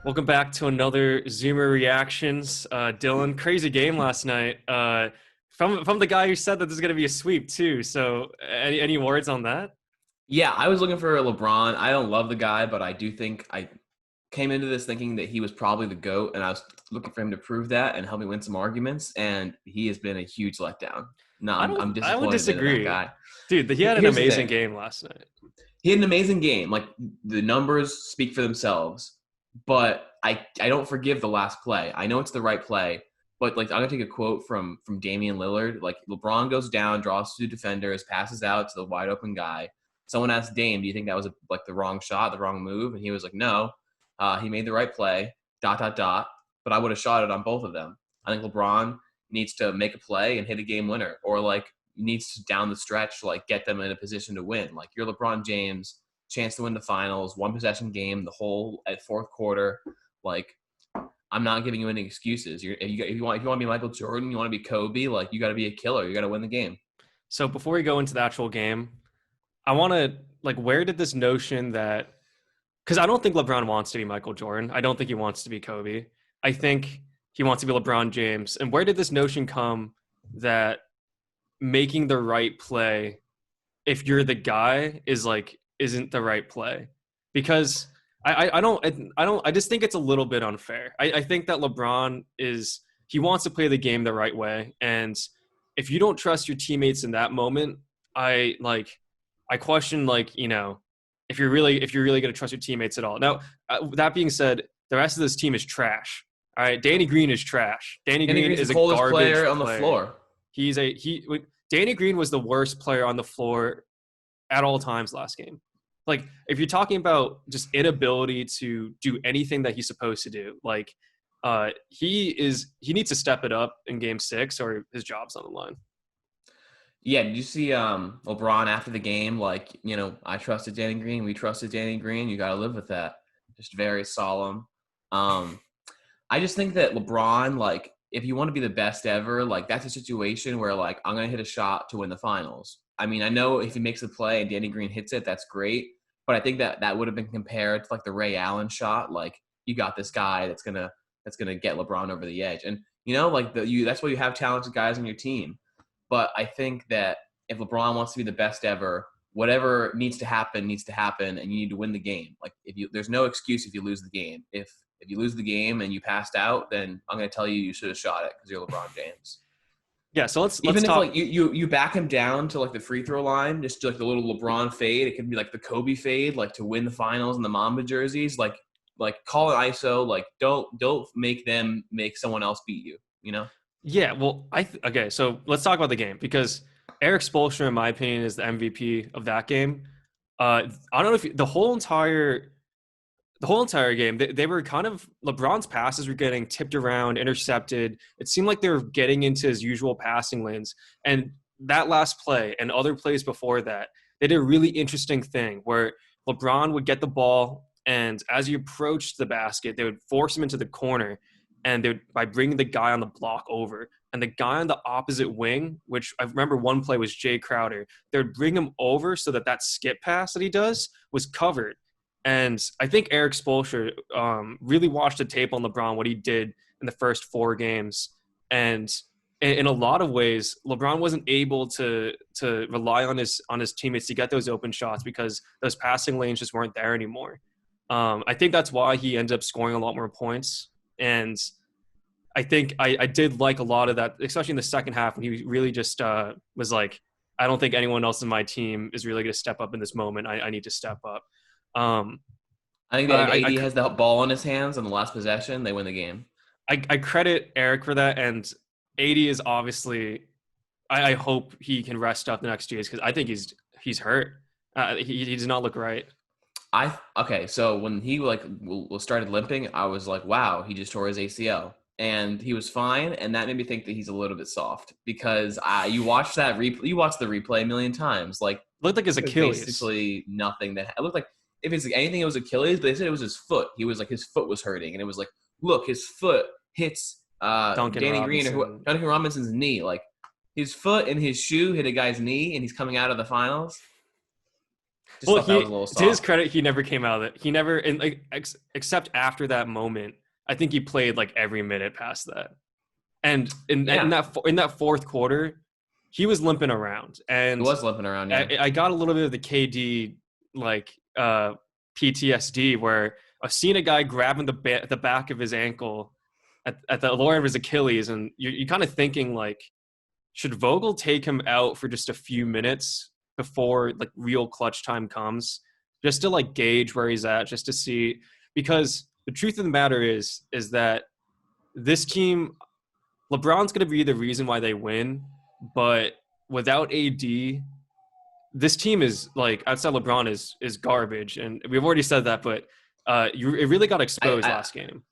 Welcome back to another Zoomer reactions. Dylan, crazy game last night. From the guy who said that this is going to be a sweep too. So, any words on that? Yeah, I was looking for LeBron. I don't love the guy, but I do think I came into this thinking that he was probably the GOAT, and I was looking for him to prove that and help me win some arguments. And he has been a huge letdown. No, I I'm don't. I would disappointed in that disagree, guy. dude. He had an Here's the amazing thing: game last night. he had an amazing game. Like the numbers speak for themselves, but I don't forgive the last play. I know it's the right play, but like I'm gonna take a quote from Damian Lillard. Like LeBron goes down, draws two defenders, passes out to the wide open guy. Someone asked Dame, "Do you think that was like the wrong shot, the wrong move?" And he was like, "No, he made the right play. Dot dot dot. But I would have shot it on both of them. I think LeBron needs to make a play and hit a game winner, or like needs to down the stretch like get them in a position to win. Like you're LeBron James, chance to win the finals, one possession game, the whole at fourth quarter. Like I'm not giving you any excuses. If you want to be Michael Jordan, you want to be Kobe, like you got to be a killer. You got to win the game. So before we go into the actual game, I want to where did this notion that because I don't think LeBron wants to be Michael Jordan. I don't think he wants to be Kobe. I think he wants to be LeBron James. And where did this notion come that making the right play if you're the guy is isn't the right play? Because I just think it's a little bit unfair. I think that LeBron is he wants to play the game the right way, and if you don't trust your teammates in that moment, I question if you're really going to trust your teammates at all. Now, that being said, the rest of this team is trash. All right, Danny Green is trash. Danny Danny Green Green's the is a coldest garbage player on the player. floor. He's a he. Danny Green was the worst player on the floor at all times last game. Like if you're talking about just inability to do anything that he's supposed to do, he needs to step it up in game 6 or his job's on the line. Yeah, did you see LeBron after the game? Like, I trusted Danny Green. We trusted Danny Green. You got to live with that. Just very solemn. Um, I just think that LeBron, like, if you want to be the best ever, like, that's a situation where, like, I'm going to hit a shot to win the finals. I mean, I know if he makes a play and Danny Green hits it, that's great. But I think that that would have been compared to like the Ray Allen shot. Like, you got this guy that's gonna get LeBron over the edge, and that's why you have talented guys on your team. But I think that if LeBron wants to be the best ever, whatever needs to happen, and you need to win the game. Like there's no excuse if you lose the game. If you lose the game and you passed out, then I'm going to tell you should have shot it because you're LeBron James. Yeah, so let's Even if talk. like you back him down to like the free throw line, just like the little LeBron fade, it could be like the Kobe fade, like to win the finals in the Mamba jerseys. Like call it ISO. Like don't make them make someone else beat you. You know. Yeah, well, okay, so let's talk about the game because Eric Spoelstra, in my opinion, is the MVP of that game. I don't know if the whole entire game, they were kind of LeBron's passes were getting tipped around, intercepted. It seemed like they were getting into his usual passing lanes. And that last play and other plays before that, they did a really interesting thing where LeBron would get the ball, and as he approached the basket, they would force him into the corner, and they would by bringing the guy on the block over. And the guy on the opposite wing, which I remember one play was Jay Crowder, they would bring him over so that that skip pass that he does was covered. And I think Eric Spoelstra really watched the tape on LeBron, what he did in the first 4 games. And in a lot of ways, LeBron wasn't able to rely on his teammates to get those open shots because those passing lanes just weren't there anymore. I think that's why he ended up scoring a lot more points. And I think I did like a lot of that, especially in the second half when he really just was like, I don't think anyone else in my team is really going to step up in this moment. I need to step up. Um, I think that if I, I, AD has the ball in his hands on the last possession, they win the game. I credit Eric for that, and AD is obviously. I hope he can rest up the next 2 days because I think he's hurt. He does not look right. Okay, so when he like started limping, I was like, wow, he just tore his ACL, and he was fine, and that made me think that he's a little bit soft because you watch you watch the replay a million times, like Looked like his there's Achilles. basically nothing that it looked like. If it's anything, it was Achilles, but they said it was his foot. He was like his foot was hurting, and it was like, look, his foot hits Duncan Danny Green or Robinson. Duncan Robinson's knee, like his foot and his shoe hit a guy's knee, and he's coming out of the finals. Just Well, thought that was a he little to his soft. credit, he never came out of it. He never, and like except after that moment, I think he played like every minute past that. And Yeah, in that fourth quarter, he was limping around, he and was limping around. Yeah, I got a little bit of the KD like PTSD where I've seen a guy grabbing the back of his ankle at the lower of his Achilles, and you're kind of thinking like, should Vogel take him out for just a few minutes before like real clutch time comes, just to like gauge where he's at, just to see, because the truth of the matter is that this team, LeBron's going to be the reason why they win, but without AD, this team is like outside LeBron is garbage, and we've already said that. But it really got I, exposed I last game.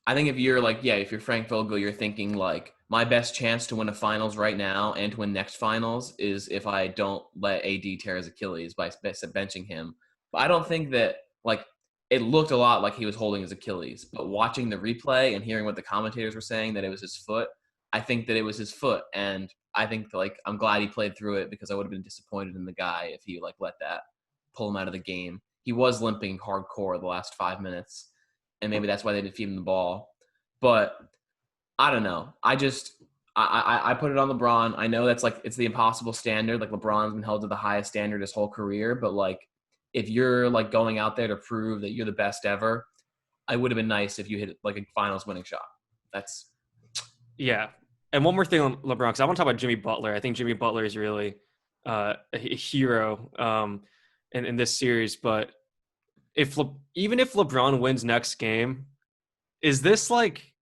I think if you're like, yeah, if you're Frank Vogel, you're thinking like, my best chance to win a finals right now and to win next finals is if I don't let AD tear his Achilles by benching him. But I don't think that like it looked a lot like he was holding his Achilles. But watching the replay and hearing what the commentators were saying that it was his foot, I think that it was his foot, and I think like I'm glad he played through it because I would have been disappointed in the guy if he like let that pull him out of the game. He was limping hardcore the last 5 minutes, and maybe that's why they didn't feed him the ball. But I don't know. I put it on LeBron. I know that's like it's the impossible standard. Like LeBron's been held to the highest standard his whole career. But like if you're like going out there to prove that you're the best ever, I would have been nice if you hit like a finals winning shot. That's Yeah, and one more thing on LeBron, because I want to talk about Jimmy Butler. I think Jimmy Butler is really a hero in this series. But even if LeBron wins next game, is this like,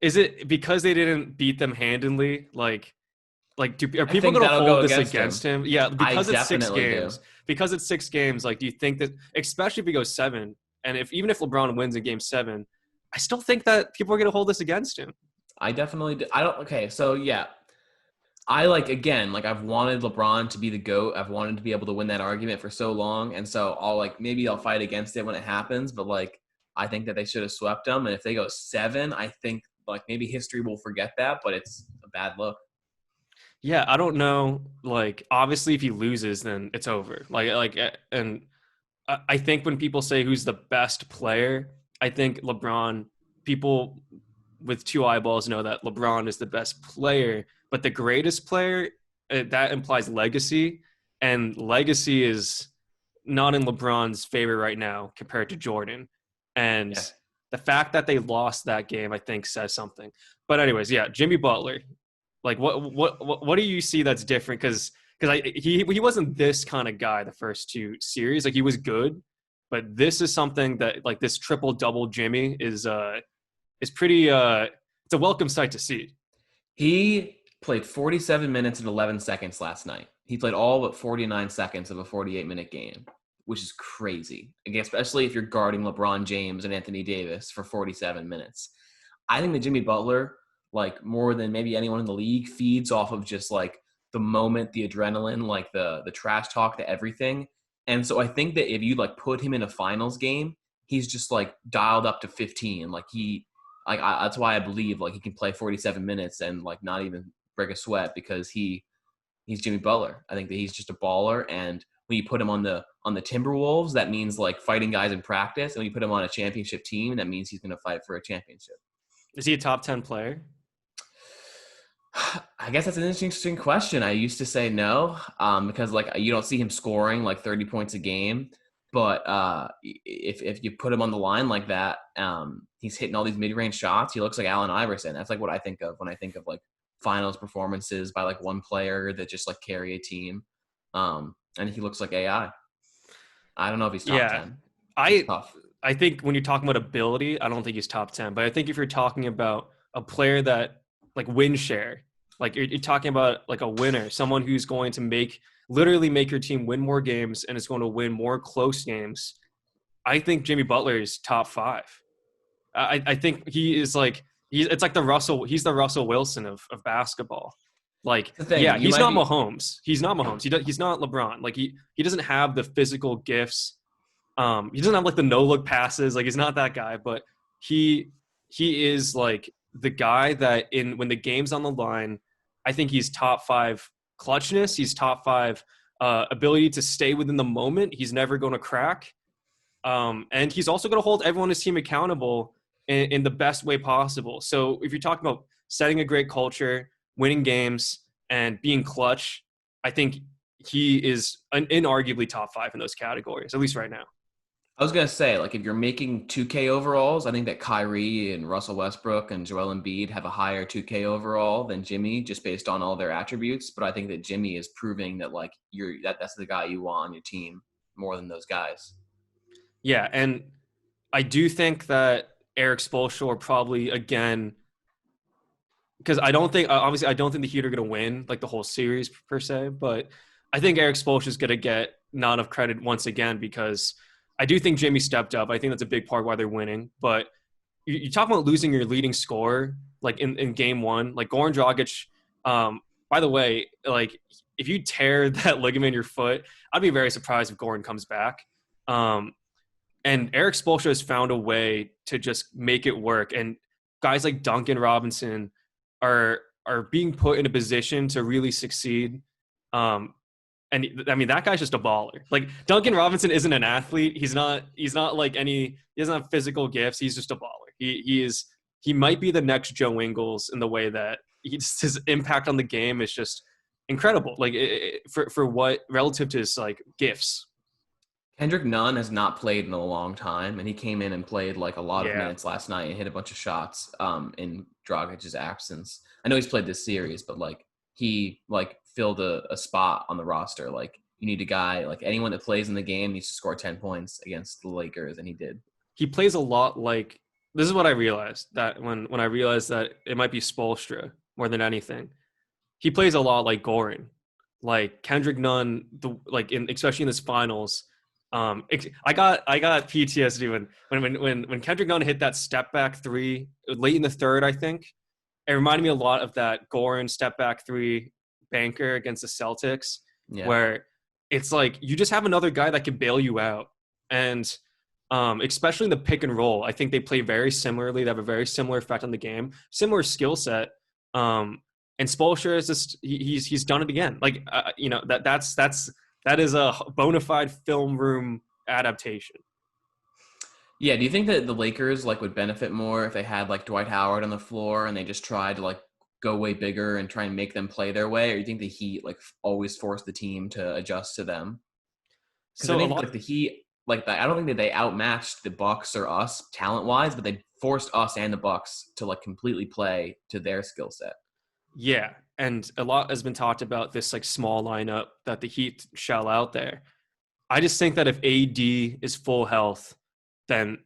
is it because they didn't beat them handily? Are I people think going to that'll go hold this against against him. him? Yeah, I because it's six definitely do. games. Because it's 6 games. Like, do you think that, especially if we go seven, and if even if LeBron wins in Game 7, I still think that people are going to hold this against him. I definitely do. I don't. Okay, so yeah, I like again, like I've wanted LeBron to be the GOAT. I've wanted to be able to win that argument for so long. And so I'll like maybe I'll fight against it when it happens, but like I think that they should have swept them. And if they go 7, I think like maybe history will forget that, but it's a bad look. Yeah, I don't know. Like, obviously, if he loses, then it's over. And I think when people say who's the best player, I think LeBron. People with two eyeballs know that LeBron is the best player, but the greatest player, that implies legacy, and legacy is not in LeBron's favor right now compared to Jordan. And Yeah. the fact that they lost that game, I think, says something. But anyways, yeah, Jimmy Butler. Like, what do you see that's different? Because he wasn't this kind of guy the first two series. Like, he was good, but this is something that, like, this triple double Jimmy is pretty it's a welcome sight to see. He played 47 minutes and 11 seconds last night. He played all but 49 seconds of a 48-minute game, which is crazy. Again, especially if you're guarding LeBron James and Anthony Davis for 47 minutes. I think that Jimmy Butler, like more than maybe anyone in the league, feeds off of just like the moment, the adrenaline, like the trash talk, the everything. And so I think that if you like put him in a finals game, he's just like dialed up to 15. Like that's why I believe like he can play 47 minutes and like not even break a sweat because he's Jimmy Butler. I think that he's just a baller, and when you put him on the Timberwolves, that means like fighting guys in practice. And when you put him on a championship team, that means he's going to fight for a championship. Is he a top 10 player? I guess that's an interesting question. I used to say no, because like you don't see him scoring like 30 points a game. But if you put him on the line like that, he's hitting all these mid range shots. He looks like Allen Iverson. That's like what I think of when I think of like finals performances by like one player that just like carry a team. And he looks like AI. I don't know if he's top Yeah. 10. It's I tough. I think when you're talking about ability, I don't think he's top 10. But I think if you're talking about a player that, like, win share, like you're talking about like a winner, someone who's going to literally make your team win more games and is going to win more close games, I think Jimmy Butler is top 5. I think he is like, it's like he's the Russell Wilson of basketball. Like, The thing yeah, you he's might not be Mahomes. He's not LeBron. Like, he doesn't have the physical gifts. He doesn't have like the no look passes. Like, he's not that guy, but he he is like the guy that, in when the game's on the line, I think he's top 5 clutchness. He's top 5 ability to stay within the moment. He's never going to crack. And he's also going to hold everyone on his team accountable in the best way possible. So if you're talking about setting a great culture, winning games, and being clutch, I think he is inarguably top 5 in those categories, at least right now. I was gonna say, like, if you're making 2K overalls, I think that Kyrie and Russell Westbrook and Joel Embiid have a higher 2K overall than Jimmy, just based on all their attributes. But I think that Jimmy is proving that like that's the guy you want on your team more than those guys. Yeah, and I do think that Eric Spoelstra probably again, because I don't think obviously I don't think the Heat are going to win like the whole series per se, but I think Eric Spoelstra is going to get not enough credit once again because I do think Jimmy stepped up. I think that's a big part why they're winning. But you talk about losing your leading scorer like in game one, like Goran Dragic. By the way, like if you tear that ligament in your foot, I'd be very surprised if Goran comes back. Um, and Eric Spoelstra has found a way to just make it work. And guys like Duncan Robinson are being put in a position to really succeed. Um, and I mean that guy's just a baller. Like Duncan Robinson isn't an athlete. He's not like any. He doesn't have physical gifts. He's just a baller. He might be the next Joe Ingles in the way that his impact on the game is just incredible. Like for what relative to his like gifts. Kendrick Nunn has not played in a long time, and he came in and played like a lot of Yeah, minutes last night and hit a bunch of shots in Dragic's absence. I know he's played this series, but like he like filled a spot on the roster. Like you need a guy like anyone that plays in the game needs to score 10 points against the Lakers, and he did. he plays a lot like this is what I realized that when I realized that it might be Spolstra more than anything. He plays a lot like Goran, like Kendrick Nunn, like in especially in this finals. I got PTSD when Kendrick Nunn hit that step back three late in the third. I think it reminded me a lot of that Goran step back three banker against the Celtics, Yeah. where it's like you just have another guy that can bail you out, and especially in the pick and roll, I think they play very similarly. They have a very similar effect on the game, similar skill set. And Spoelstra is just he's done it again. Like that is a bona fide film room adaptation. Yeah, do you think that the Lakers like would benefit more if they had like Dwight Howard on the floor and they just tried to like go way bigger and try and make them play their way, or you think the Heat like always force the team to adjust to them? Because I So a think lot like the Heat, like I don't think that they outmatched the Bucks or us talent wise, but they forced us and the Bucks to like completely play to their skill set. Yeah, and a lot has been talked about this like small lineup that the Heat shell out there. I just think that if AD is full health, then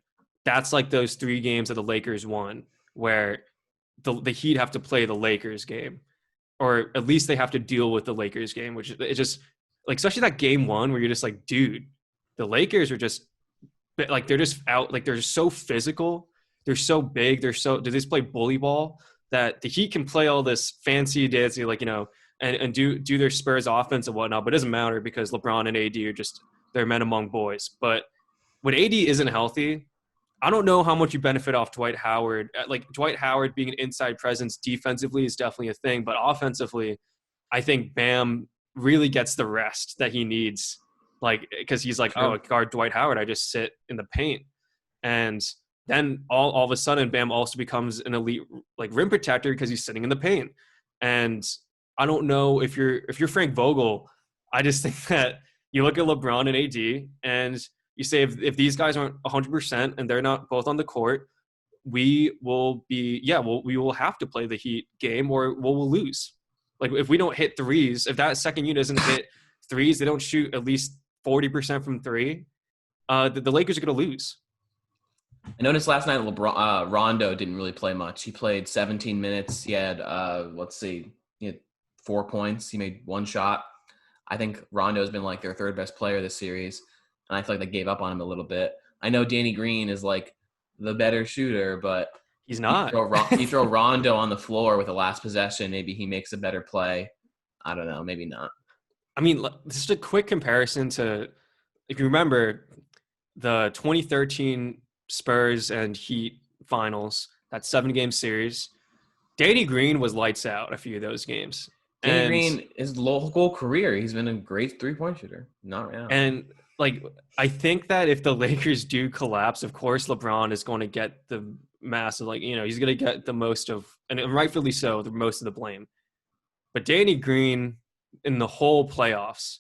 that's like those 3 games that the Lakers won, where the Heat have to play the Lakers game, or at least they have to deal with the Lakers game, which it just like especially that game one where you're just like, dude, the Lakers are just like they're just out, like they're just so physical, they're so big, they just play bully ball that the Heat can play all this fancy dancy, like and do their Spurs offense and whatnot, but it doesn't matter because LeBron and AD are just they're men among boys. But when AD isn't healthy, I don't know how much you benefit off Dwight Howard. Like Dwight Howard being an inside presence defensively is definitely a thing, but offensively, I think Bam really gets the rest that he needs. Like because he's like, oh, True. guard Dwight Howard, I just sit in the paint, and then all of a sudden, Bam also becomes an elite like rim protector because he's sitting in the paint. And I don't know if you're Frank Vogel, I just think that you look at LeBron and AD and you say if these guys aren't 100% and they're not both on the court, we will be we will have to play the Heat game or we'll lose. Like if we don't hit threes, if that second unit doesn't hit threes, they don't shoot at least 40% from three. The Lakers are going to lose. I noticed last night LeBron Rondo didn't really play much. He played 17 minutes. He had let's see, he had 4 points. He made 1 shot. I think Rondo's been like their third best player this series, and I feel like they gave up on him a little bit. I know Danny Green is like the better shooter, but He's you not. throw Rondo on the floor with the last possession, maybe he makes a better play. I don't know, maybe not. I mean, just a quick comparison to if you remember the 2013 Spurs and Heat finals, that 7-game series. Danny Green was lights out a few of those games. Danny And Green, his local career, he's been a great 3-point shooter. Not right now. and like I think that if the Lakers do collapse, of course LeBron is going to get the massive, like, he's going to get the most of, and rightfully so, the most of the blame. But Danny Green in the whole playoffs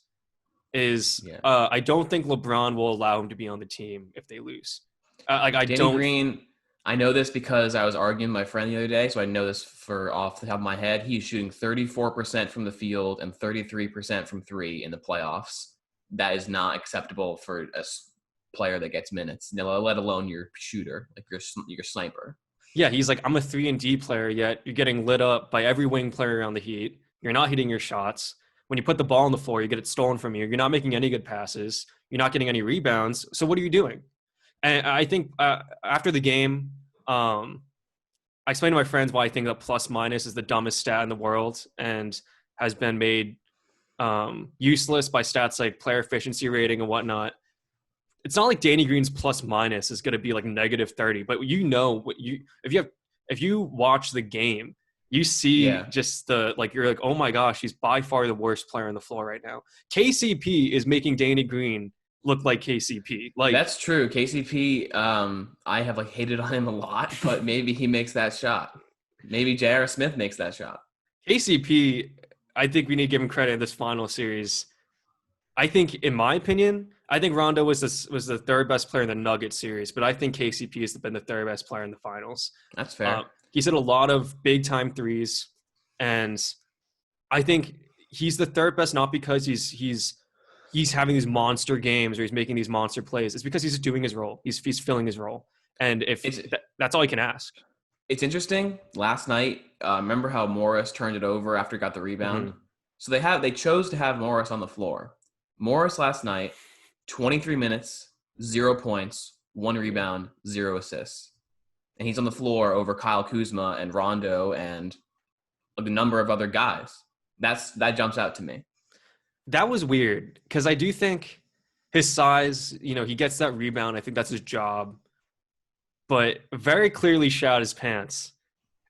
is Yeah. I don't think LeBron will allow him to be on the team if they lose. Like I Danny don't. Green, I know this because I was arguing with my friend the other day, so I know this for off the top of my head. He's shooting 34% from the field and 33% from three in the playoffs. That is not acceptable for a player that gets minutes, let alone your shooter, like your sniper. Yeah, he's like, I'm a 3-and-D player, yet you're getting lit up by every wing player around the Heat. You're not hitting your shots. When you put the ball on the floor, you get it stolen from you. You're not making any good passes. You're not getting any rebounds. So what are you doing? And I think after the game, I explained to my friends why I think that plus minus is the dumbest stat in the world and has been made useless by stats like player efficiency rating and whatnot. It's not like Danny Green's plus minus is going to be like -30, but if you watch the game, you see Yeah. just you're like, oh my gosh, he's by far the worst player on the floor right now. KCP is making Danny Green look like KCP. Like, That's true. KCP, I have like hated on him a lot, but maybe he makes that shot. Maybe J.R. Smith makes that shot. KCP, I think we need to give him credit in this final series. I think, in my opinion, I think Rondo was the third best player in the Nuggets series, but I think KCP has been the third best player in the finals. That's fair. He's hit a lot of big time threes, and I think he's the third best not because he's having these monster games or he's making these monster plays. It's because he's doing his role. He's filling his role, and if that's all he can ask. It's interesting. Last night, remember how Morris turned it over after he got the rebound? Mm-hmm. So they chose to have Morris on the floor. Morris last night, 23 minutes, 0 points, 1 rebound, 0 assists. And he's on the floor over Kyle Kuzma and Rondo and a number of other guys. That jumps out to me. That was weird because I do think his size, he gets that rebound. I think that's his job, but very clearly shot his pants.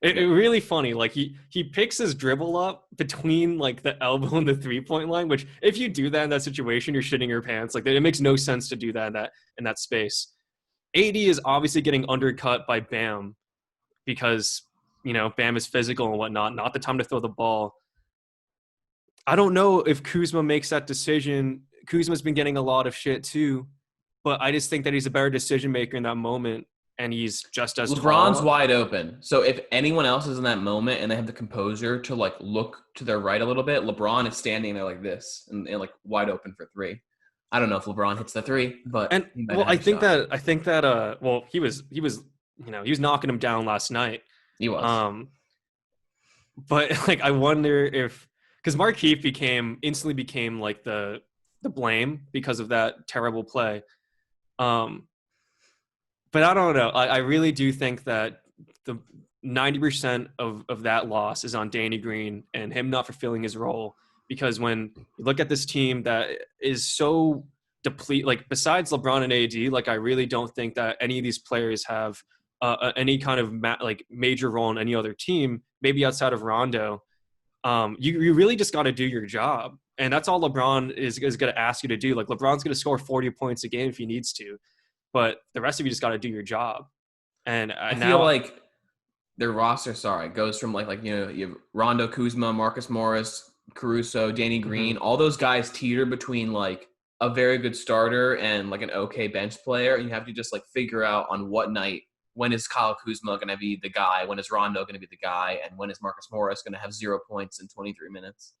It really funny. Like he picks his dribble up between like the elbow and the 3-point line, which if you do that in that situation, you're shitting your pants. Like it makes no sense to do that in that space. AD is obviously getting undercut by Bam because, Bam is physical and whatnot. Not the time to throw the ball. I don't know if Kuzma makes that decision. Kuzma's been getting a lot of shit too, but I just think that he's a better decision maker in that moment. And he's just as LeBron's tall. wide open. So if anyone else is in that moment and they have the composure to like look to their right a little bit, LeBron is standing there like this and like wide open for 3. I don't know if LeBron hits the 3, but I think that he was knocking him down last night. He was. But like I wonder if because Markieff instantly became like the blame because of that terrible play. But I don't know. I really do think that the 90% of that loss is on Danny Green and him not fulfilling his role. Because when you look at this team that is so deplete, like besides LeBron and AD, like I really don't think that any of these players have any kind of major role in any other team. Maybe outside of Rondo, you really just got to do your job, and that's all LeBron is going to ask you to do. Like LeBron's going to score 40 points a game if he needs to. But the rest of you just got to do your job. And I feel like their roster, goes from you have Rondo, Kuzma, Marcus Morris, Caruso, Danny Green. Mm-hmm. All those guys teeter between like a very good starter and like an okay bench player. And you have to just like figure out on what night, when is Kyle Kuzma going to be the guy? When is Rondo going to be the guy? And when is Marcus Morris going to have 0 points in 23 minutes?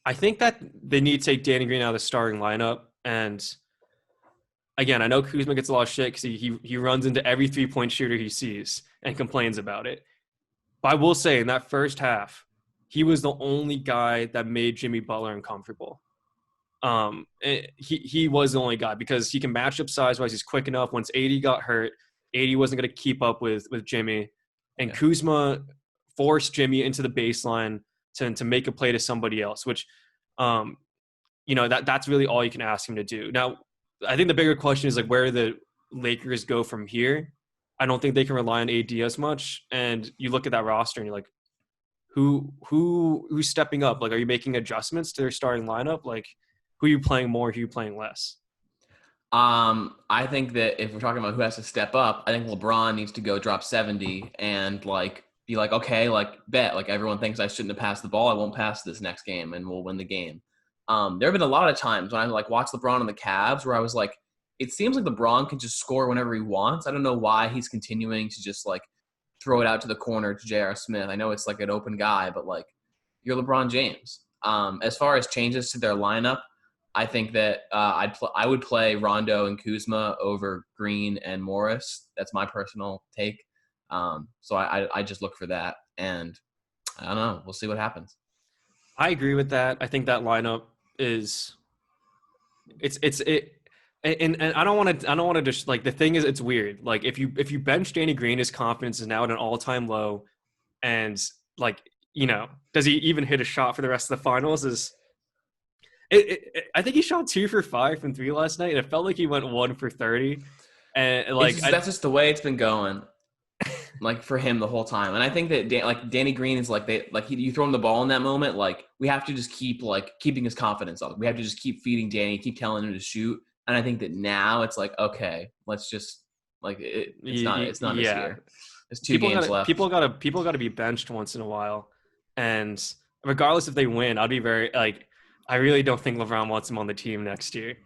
I think that they need to take Danny Green out of the starting lineup. And again, I know Kuzma gets a lot of shit because he runs into every 3-point shooter he sees and complains about it. But I will say, in that first half, he was the only guy that made Jimmy Butler uncomfortable. He was the only guy because he can match up size-wise. He's quick enough. Once AD got hurt, AD wasn't going to keep up with Jimmy. And Kuzma forced Jimmy into the baseline to make a play to somebody else, which, that's really all you can ask him to do. Now, I think the bigger question is like where the Lakers go from here. I don't think they can rely on AD as much. And you look at that roster and you're like, who's stepping up? Like, are you making adjustments to their starting lineup? Like, who are you playing more? Who are you playing less? I think that if we're talking about who has to step up, I think LeBron needs to go drop 70 and like be like, okay, like bet, like everyone thinks I shouldn't have passed the ball. I won't pass this next game and we'll win the game. There have been a lot of times when I like watched LeBron on the Cavs where I was like, it seems like LeBron can just score whenever he wants. I don't know why he's continuing to just like throw it out to the corner to J.R. Smith. I know it's like an open guy, but like you're LeBron James. As far as changes to their lineup, I think that I would play Rondo and Kuzma over Green and Morris. That's my personal take. So I just look for that, and I don't know. We'll see what happens. I agree with that. I think that lineup is it's it. And I don't want to just like the thing is it's weird. Like if you bench Danny Green, his confidence is now at an all-time low, and like does he even hit a shot for the rest of the finals? I think he shot 2 for 5 from three last night, and it felt like he went 1 for 30. And It's like just that's just the way it's been going, like for him the whole time. And I think that like Danny Green is like you throw him the ball in that moment. Like we have to just keep like keeping his confidence up. We have to just keep feeding Danny, keep telling him to shoot. And I think that now it's like okay, let's just like it's not this yeah, year. There's two games left. people gotta be benched once in a while, and regardless if they win, I'd be very like I really don't think LeBron wants him on the team next year.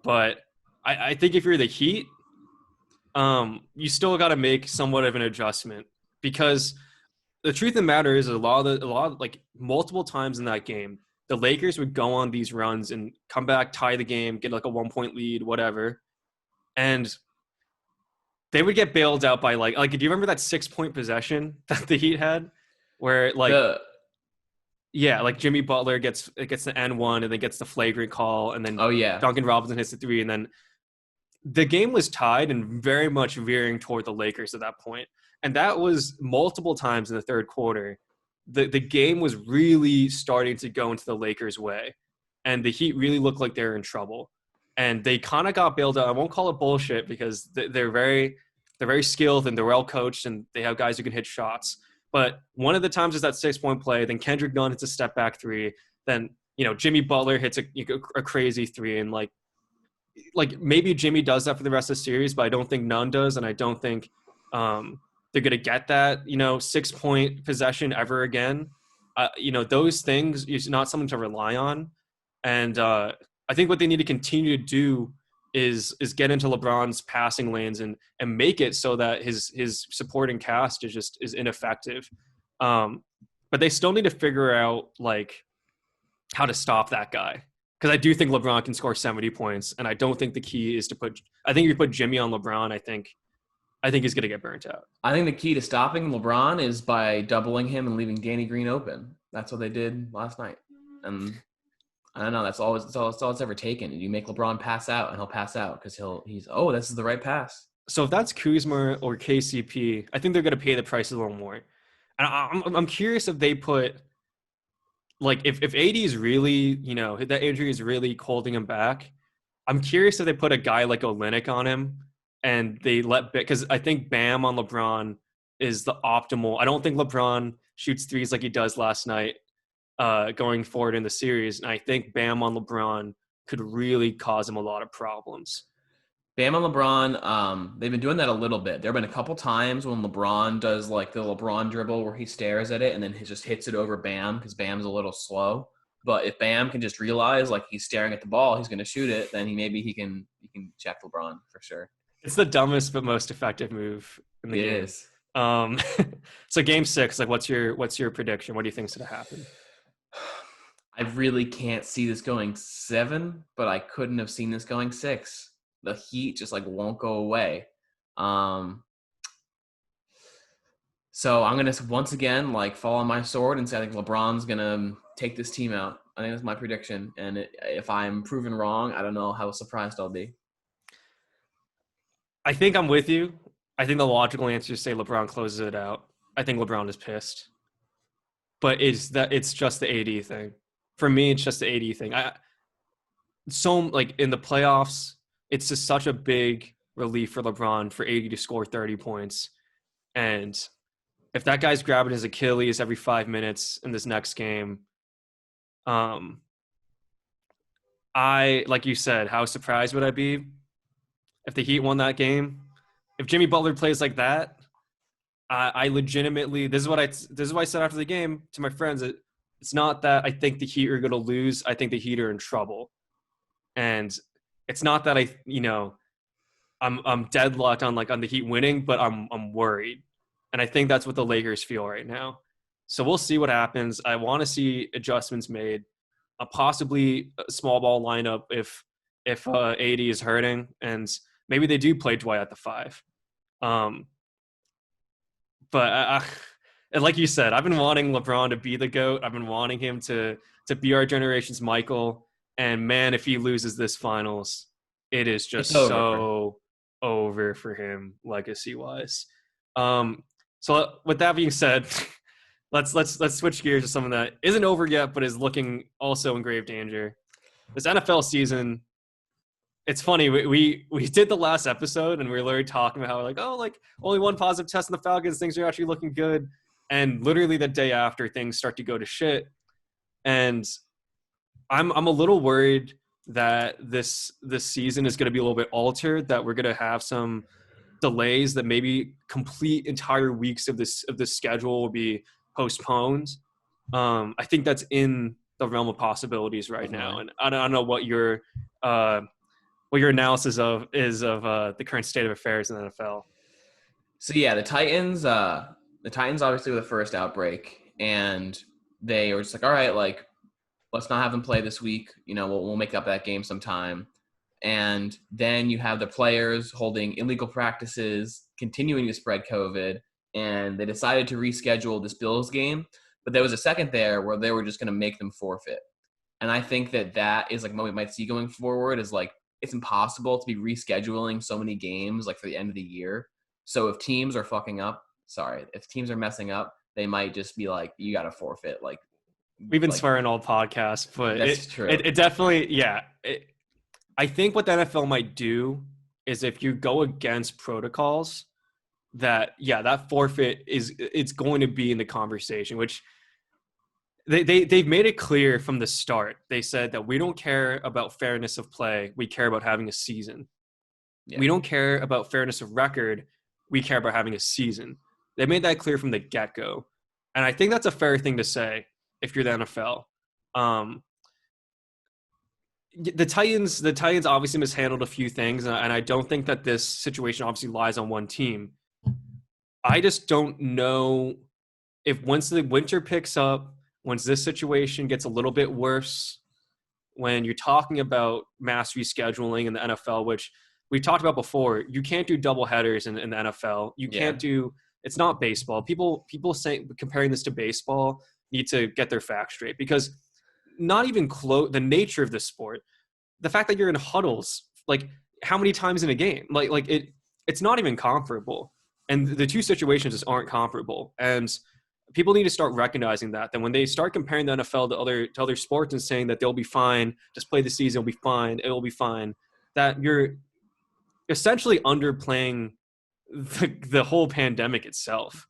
But I think if you're the Heat, you still got to make somewhat of an adjustment because the truth of the matter is a lot of like multiple times in that game, the Lakers would go on these runs and come back, tie the game, get like a 1 point lead, whatever, and they would get bailed out by like do you remember that 6 point possession that the Heat had, where like The yeah, like Jimmy Butler gets the N1 and then gets the flagrant call, and then oh yeah, Duncan Robinson hits the three, and then the game was tied and very much veering toward the Lakers at that point. And that was multiple times in the third quarter. The game was really starting to go into the Lakers' way. And the Heat really looked like they were in trouble. And they kind of got bailed out. I won't call it bullshit because they're very skilled and they're well coached and they have guys who can hit shots. But one of the times is that 6 point play. Then Kendrick Nunn hits a step back three. Then Jimmy Butler hits a crazy three, and like maybe Jimmy does that for the rest of the series, but I don't think Nunn does, and I don't think they're gonna get that 6 point possession ever again. Those things is not something to rely on, and I think what they need to continue to do is get into LeBron's passing lanes and make it so that his supporting cast is ineffective. But they still need to figure out like how to stop that guy. Because I do think LeBron can score 70 points, and I don't think the key is to put. I think if you put Jimmy on LeBron, I think he's going to get burnt out. I think the key to stopping LeBron is by doubling him and leaving Danny Green open. That's what they did last night, and I don't know. That's all it's ever taken. You make LeBron pass out, and he'll pass out because he's this is the right pass. So if that's Kuzma or KCP, I think they're going to pay the price a little more. And I'm curious if they put like if AD is really that injury is really holding him back. I'm curious if they put a guy like Olynyk on him and they because I think Bam on LeBron is the optimal. I don't think LeBron shoots threes like he does last night going forward in the series. And I think Bam on LeBron could really cause him a lot of problems. Bam and LeBron, they've been doing that a little bit. There have been a couple times when LeBron does like the LeBron dribble where he stares at it and then he just hits it over Bam because Bam's a little slow. But if Bam can just realize like he's staring at the ball, he's going to shoot it, then he can check LeBron for sure. It's the dumbest but most effective move in the game. It is. So game 6, like what's your prediction? What do you think's going to happen? I really can't see this going 7, but I couldn't have seen this going 6. The Heat just like won't go away. So I'm gonna once again like fall on my sword and say I think LeBron's gonna take this team out. I think that's my prediction, and if I'm proven wrong, I don't know how surprised I'll be. I think I'm with you. I think the logical answer is say LeBron closes it out. I think LeBron is pissed, but it's just the AD thing. For me, it's just the AD thing. Like in the playoffs, it's just such a big relief for LeBron for AD to score 30 points. And if that guy's grabbing his Achilles every 5 minutes in this next game, um, like you said, how surprised would I be if the Heat won that game? If Jimmy Butler plays like that, I legitimately this is what I said after the game to my friends. It's not that I think the Heat are going to lose. I think the Heat are in trouble, and it's not that I'm deadlocked on the Heat winning, but I'm worried, and I think that's what the Lakers feel right now. So we'll see what happens. I want to see adjustments made, possibly a small ball lineup if AD is hurting, and maybe they do play Dwight at the five. Um, but and like you said, I've been wanting LeBron to be the GOAT. I've been wanting him to be our generation's Michael. And man, if he loses this finals, it is just It's over. so over for him legacy wise. So with that being said, let's switch gears to something that isn't over yet, but is looking also in grave danger. This NFL season, it's funny. We did the last episode and we were literally talking about how like, oh, like only one positive test in the Falcons, things are actually looking good. And literally the day after, things start to go to shit. And I'm a little worried that this season is going to be a little bit altered, that we're going to have some delays, that maybe complete entire weeks of this schedule will be postponed. I think that's in the realm of possibilities right now, Definitely. and I don't know what your analysis of is of the current state of affairs in the NFL. So yeah, the Titans obviously were the first outbreak, and they were just like, all right, like let's not have them play this week. You know, we'll make up that game sometime. And then you have the players holding illegal practices, continuing to spread COVID, and they decided to reschedule this Bills game. But there was a second there where they were just going to make them forfeit. And I think that is like what we might see going forward is like it's impossible to be rescheduling so many games like for the end of the year. So if teams are if teams are messing up, they might just be like, you got to forfeit. We've been Like swearing all podcasts, but that's true. it definitely, yeah. I think what the NFL might do is if you go against protocols, that forfeit it's going to be in the conversation, which they've made it clear from the start. They said that we don't care about fairness of play, we care about having a season. Yeah. We don't care about fairness of record, we care about having a season. They made that clear from the get-go, and I think that's a fair thing to say if you're the NFL. um, the Titans obviously mishandled a few things, and I don't think that this situation obviously lies on one team. I just don't know if once the winter picks up, once this situation gets a little bit worse, when you're talking about mass rescheduling in the NFL, which we talked about before, you can't do double headers in the NFL. You Yeah. can't do it's not baseball. People say comparing this to baseball need to get their facts straight, because not even close the nature of the sport, the fact that you're in huddles like how many times in a game, it's not even comparable, and the two situations just aren't comparable. And people need to start recognizing that when they start comparing the NFL to other sports and saying that they'll be fine, just play the season, it'll be fine, it will be fine, that you're essentially underplaying the whole pandemic itself.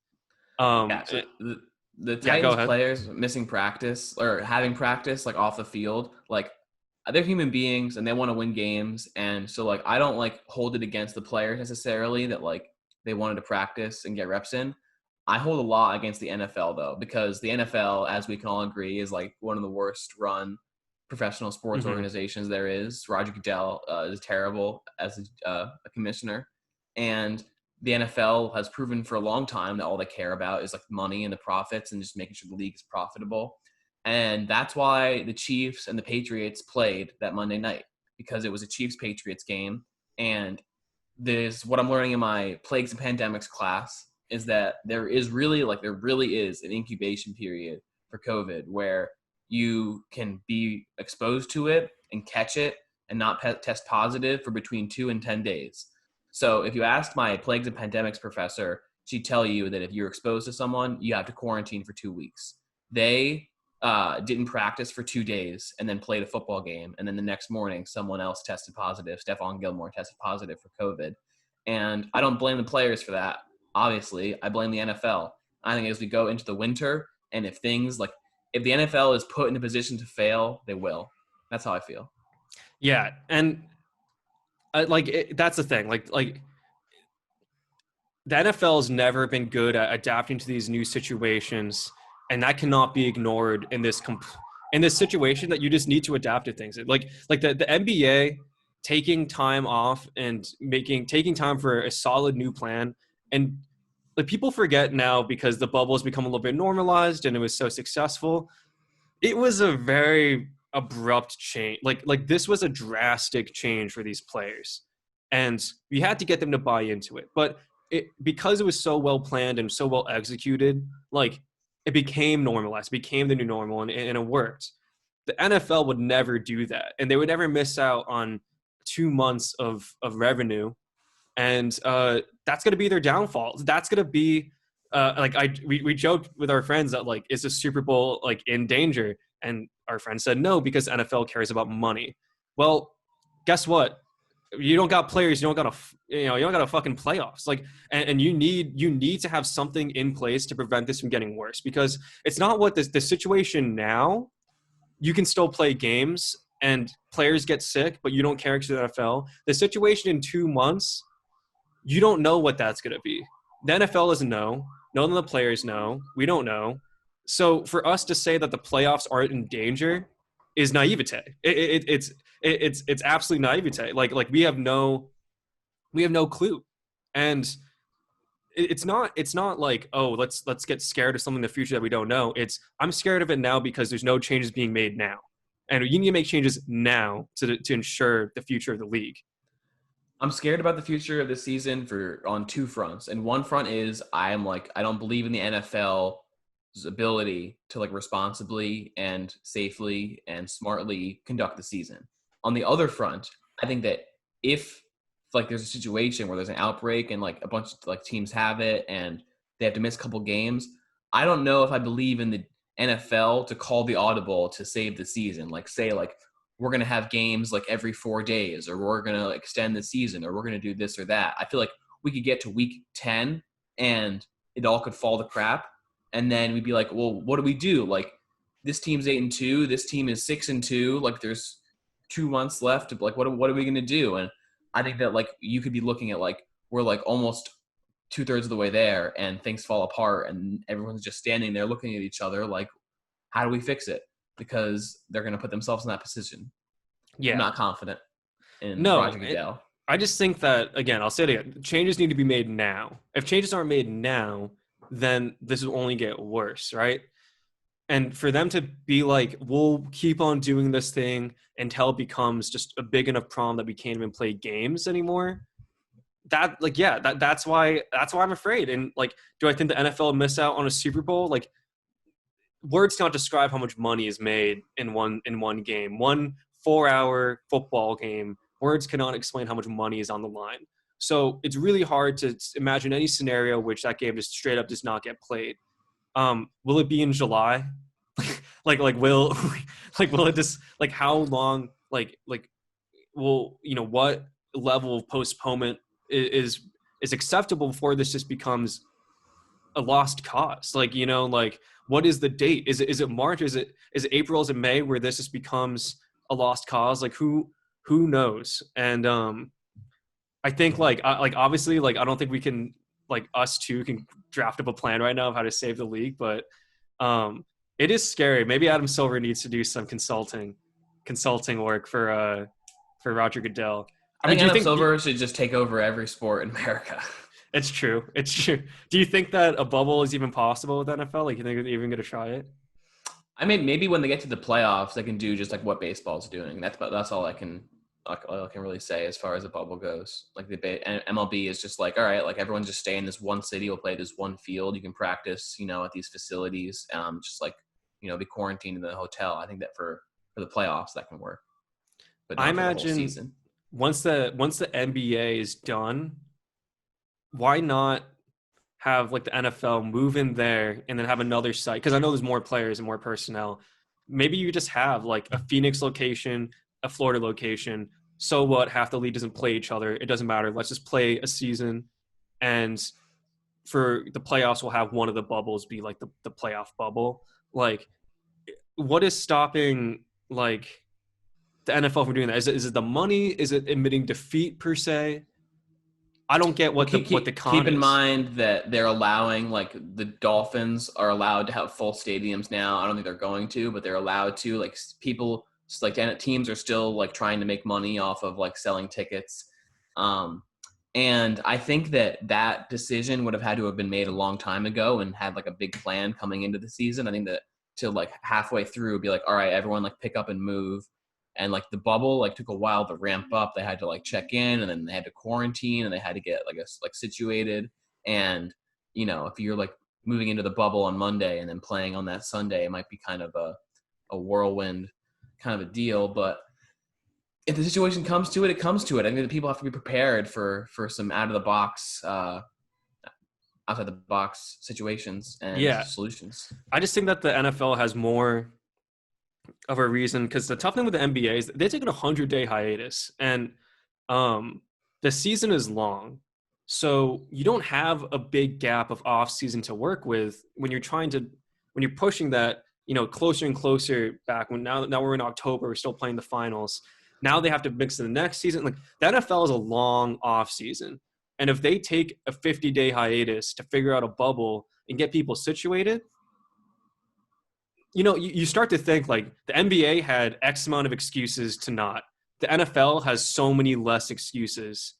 Yeah, so the Yeah, go Titans ahead. players missing practice or having practice like off the field, like they're human beings and they want to win games, and so like I don't like hold it against the players necessarily that like they wanted to practice and get reps in. I hold a lot against the NFL though, because the NFL, as we can all agree, is like one of the worst run professional sports Mm-hmm. organizations there is. Roger Goodell is terrible as a commissioner, and the NFL has proven for a long time that all they care about is like money and the profits and just making sure the league is profitable. And that's why the Chiefs and the Patriots played that Monday night, because it was a Chiefs Patriots game. And there's what I'm learning in my plagues and pandemics class is that there really is an incubation period for COVID where you can be exposed to it and catch it and not test positive for between 2 and 10 days. So if you asked my plagues and pandemics professor, she'd tell you that if you're exposed to someone, you have to quarantine for 2 weeks. They didn't practice for 2 days and then played a football game. And then the next morning, someone else tested positive. Stephon Gilmore tested positive for COVID. And I don't blame the players for that. Obviously, I blame the NFL. I think as we go into the winter, and if things like if the NFL is put in a position to fail, they will. That's how I feel. Yeah, and that's the thing. The NFL has never been good at adapting to these new situations, and that cannot be ignored in in this situation that you just need to adapt to things. The NBA taking time off and taking time for a solid new plan, and like people forget now because the bubble has become a little bit normalized and it was so successful. It was a very abrupt change. This was a drastic change for these players, and we had to get them to buy into it. But because it was so well planned and so well executed, like it became normalized, became the new normal, and it worked. The NFL would never do that, and they would never miss out on 2 months of revenue, and that's going to be their downfall. That's going to be we joked with our friends that like is the Super Bowl like in danger, and our friend said no because NFL cares about money. Well, guess what? You don't got players. You don't got you don't got a fucking playoffs. And you need to have something in place to prevent this from getting worse because it's not what the situation now. You can still play games and players get sick, but you don't care because of the NFL. The situation in 2 months, you don't know what that's going to be. The NFL doesn't know. None of the players know. We don't know. So for us to say that the playoffs aren't in danger is naivete. It's absolutely naivete. We have no clue, and it's not like, oh, let's get scared of something in the future that we don't know. It's I'm scared of it now because there's no changes being made now, and you need to make changes now to ensure the future of the league. I'm scared about the future of the season on two fronts. And one front is I don't believe in the NFL's ability to like responsibly and safely and smartly conduct the season. On the other front, I think that if like there's a situation where there's an outbreak and like a bunch of like teams have it and they have to miss a couple games, I don't know if I believe in the NFL to call the audible to save the season. Like say like we're going to have games like every 4 days, or we're going to extend the season, or we're going to do this or that. I feel like we could get to week 10 and it all could fall to crap. And then we'd be like, well, what do we do? Like this team's 8-2, this team is 6-2. Like there's 2 months left. Like, what are we going to do? And I think that like you could be looking at like, we're like almost 2/3 of the way there and things fall apart and everyone's just standing there looking at each other. Like, how do we fix it? Because they're going to put themselves in that position. I'm Yeah. not confident in No, Roger Goodell. I just think that again, I'll say it again. Changes need to be made now. If changes aren't made now, then this will only get worse, right? And for them to be like, we'll keep on doing this thing until it becomes just a big enough problem that we can't even play games anymore. That's why I'm afraid. And like, do I think the NFL will miss out on a Super Bowl? Like, words cannot describe how much money is made in one game. 1 4-hour football game, words cannot explain how much money is on the line. So it's really hard to imagine any scenario which that game just straight up does not get played. Will it be in July? Will will it just how long will what level of postponement is acceptable before this just becomes a lost cause? What is the date? Is it March? Is it April? Is it May where this just becomes a lost cause? Like who knows? And I think obviously I don't think we can us two can draft up a plan right now of how to save the league, but it is scary. Maybe Adam Silver needs to do some consulting work for Roger Goodell. I mean, think do you Adam think Silver should just take over every sport in America. it's true? It's true. Do you think that a bubble is even possible with NFL? Like, you think they're even going to try it? I mean, maybe when they get to the playoffs, they can do just like what baseball's doing. That's all I can really say as far as the bubble goes. Like and MLB is just like, all right, like everyone just stay in this one city, we'll play this one field. You can practice, at these facilities. Just like be quarantined in the hotel. I think that for the playoffs that can work, but not I for the whole imagine season. once the NBA is done, why not have like the NFL move in there and then have another site? Because I know there's more players and more personnel. Maybe you just have like a Phoenix location, a Florida location. So what? Half the league doesn't play each other. It doesn't matter. Let's just play a season, and for the playoffs, we'll have one of the bubbles be like the playoff bubble. Like, what is stopping like the NFL from doing that? Is it the money? Is it admitting defeat per se? I don't get Well, what the keep con in is. mind that they're allowing, like, the Dolphins are allowed to have full stadiums now. I don't think they're going to, but they're allowed to. Like, people, like, teams are still like trying to make money off of like selling tickets. Um, and I think that decision would have had to have been made a long time ago and had like a big plan coming into the season. I think that to like halfway through, be like, all right, everyone, like, pick up and move. And like the bubble like took a while to ramp up. They had to like check in, and then they had to quarantine, and they had to get like situated. And if you're like moving into the bubble on Monday and then playing on that Sunday, it might be kind of a whirlwind kind of a deal. But if the situation comes to it, it comes to it. I think that people have to be prepared for some outside the box situations and Yeah, solutions. I just think that the NFL has more of a reason, because the tough thing with the NBA is they're taking 100-day hiatus, and um, the season is long, so you don't have a big gap of off season to work with when you're pushing that closer and closer back. Now we're in October, we're still playing the finals. Now they have to mix in the next season. Like, the NFL is a long off season, and if they take a 50-day hiatus to figure out a bubble and get people situated, you start to think like the NBA had X amount of excuses to not. The NFL has so many less excuses,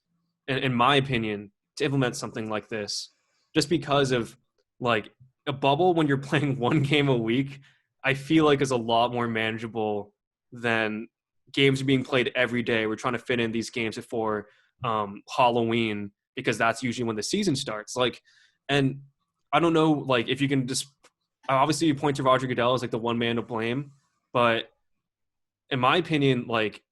in my opinion, to implement something like this, just because of like a bubble when you're playing one game a week. I feel like is a lot more manageable than games being played every day. We're trying to fit in these games before Halloween, because that's usually when the season starts. Like, and I don't know, like if you can just obviously you point to Roger Goodell as like the one man to blame, but in my opinion, like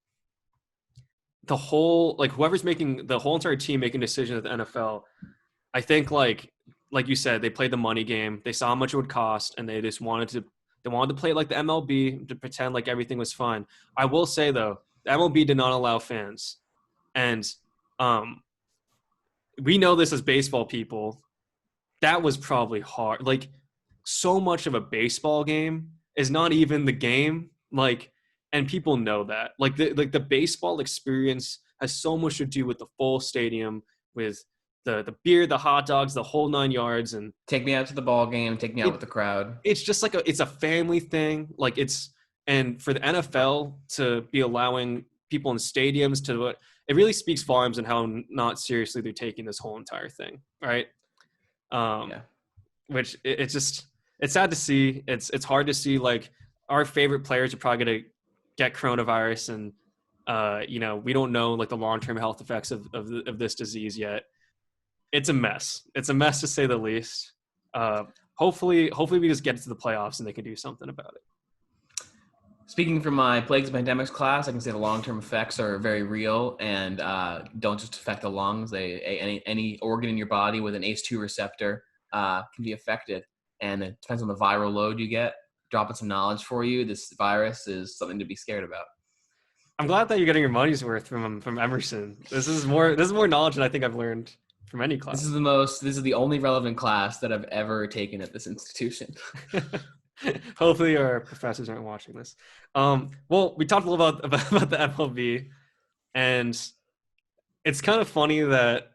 the whole like whoever's making the whole entire team making decisions at the NFL, I think like you said, they played the money game. They saw how much it would cost, and they wanted to play like the MLB to pretend like everything was fine. I will say though, the MLB did not allow fans, and um, we know this as baseball people. That was probably hard. Like, so much of a baseball game is not even the game. Like, and people know that. Like the baseball experience has so much to do with the full stadium, with the beer, the hot dogs, the whole 9 yards, and Take me out to the ball game. Take me out it with the crowd. it's just like it's a family thing. Like, and for the NFL to be allowing people in stadiums to, it really speaks volumes on how not seriously they're taking this whole entire thing, right? Um, Yeah. which it's just it's sad to see. It's hard to see like our favorite players are probably gonna get coronavirus, and we don't know like the long-term health effects of this disease yet. It's a mess. It's a mess to say the least. Uh, hopefully we just get to the playoffs and they can do something about it. Speaking from my plagues and pandemics class, I can say the long-term effects are very real and don't just affect the lungs. Any organ in your body with an ACE2 receptor can be affected, and it depends on the viral load you get. Dropping some knowledge for you, this virus is something to be scared about. I'm glad that you're getting your money's worth from Emerson. This is more knowledge than I think I've learned from any This class. is the only relevant class that I've ever taken at this institution. Hopefully our professors aren't watching this. Well, we talked a little about the MLB, and it's kind of funny that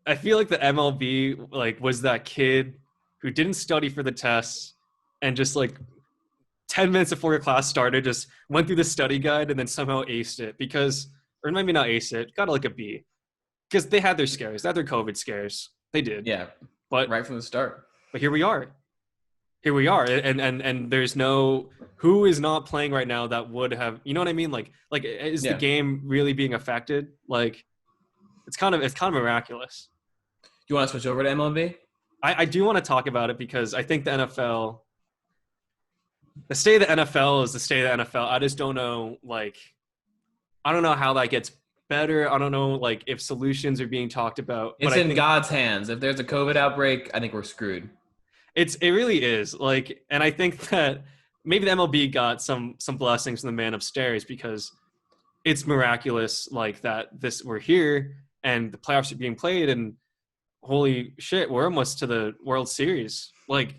I feel like the MLB like was that kid who didn't study for the tests and just like 10 minutes before your class started just went through the study guide and then somehow aced it, because, or maybe not aced it, got like a B, because they had their scares, they had their COVID scares, they did, Yeah, but right from the start. here we are. And there's no, who is not playing right now that would have, you know what I mean, like is the Yeah. game really being affected? Like, it's kind of miraculous. Do you want to switch over to MLB? I do want to talk about it because I think the state of the NFL is the state of the NFL. I just don't know, like, I don't know how that gets better. I don't know, like, if solutions are being talked about, but It's I in think God's hands. If there's a COVID outbreak, I think we're screwed. it really is, like, and I think that maybe the MLB got some blessings from the man upstairs, because it's miraculous, like, that we're here and the playoffs are being played, and holy shit, we're almost to the World Series. Like,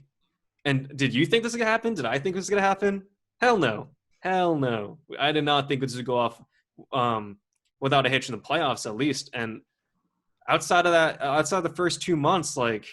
and did you think this was gonna happen? Did I think this was gonna happen? Hell no. Hell no. I did not think this would go off um, without a hitch in the playoffs at least. And outside of that, outside of the first 2 months, like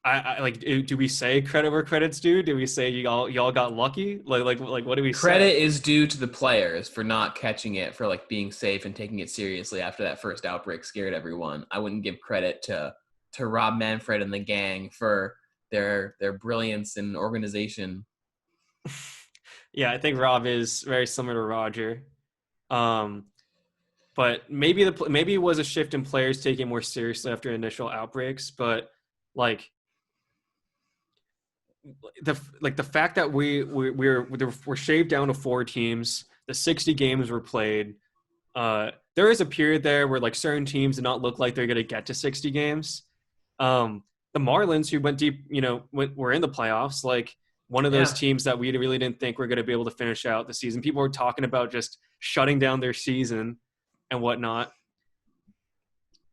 I like, do we say credit where credit's due? Do we say y'all got lucky? Like what do we say? Credit is due to the players for not catching it, for like being safe and taking it seriously after that first outbreak scared everyone. I wouldn't give credit to Rob Manfred and the gang for their brilliance and organization. Yeah, I think Rob is very similar to Roger. Um, but maybe it was a shift in players taking it more seriously after initial outbreaks. But like the fact that we're shaved down to 4 teams, the 60 games were played. There is a period there where like certain teams did not look like they're going to get to 60 games. The Marlins, who went deep, were in the playoffs. Like one of those Yeah. teams that we really didn't think were going to be able to finish out the season. People were talking about just shutting down their season and whatnot.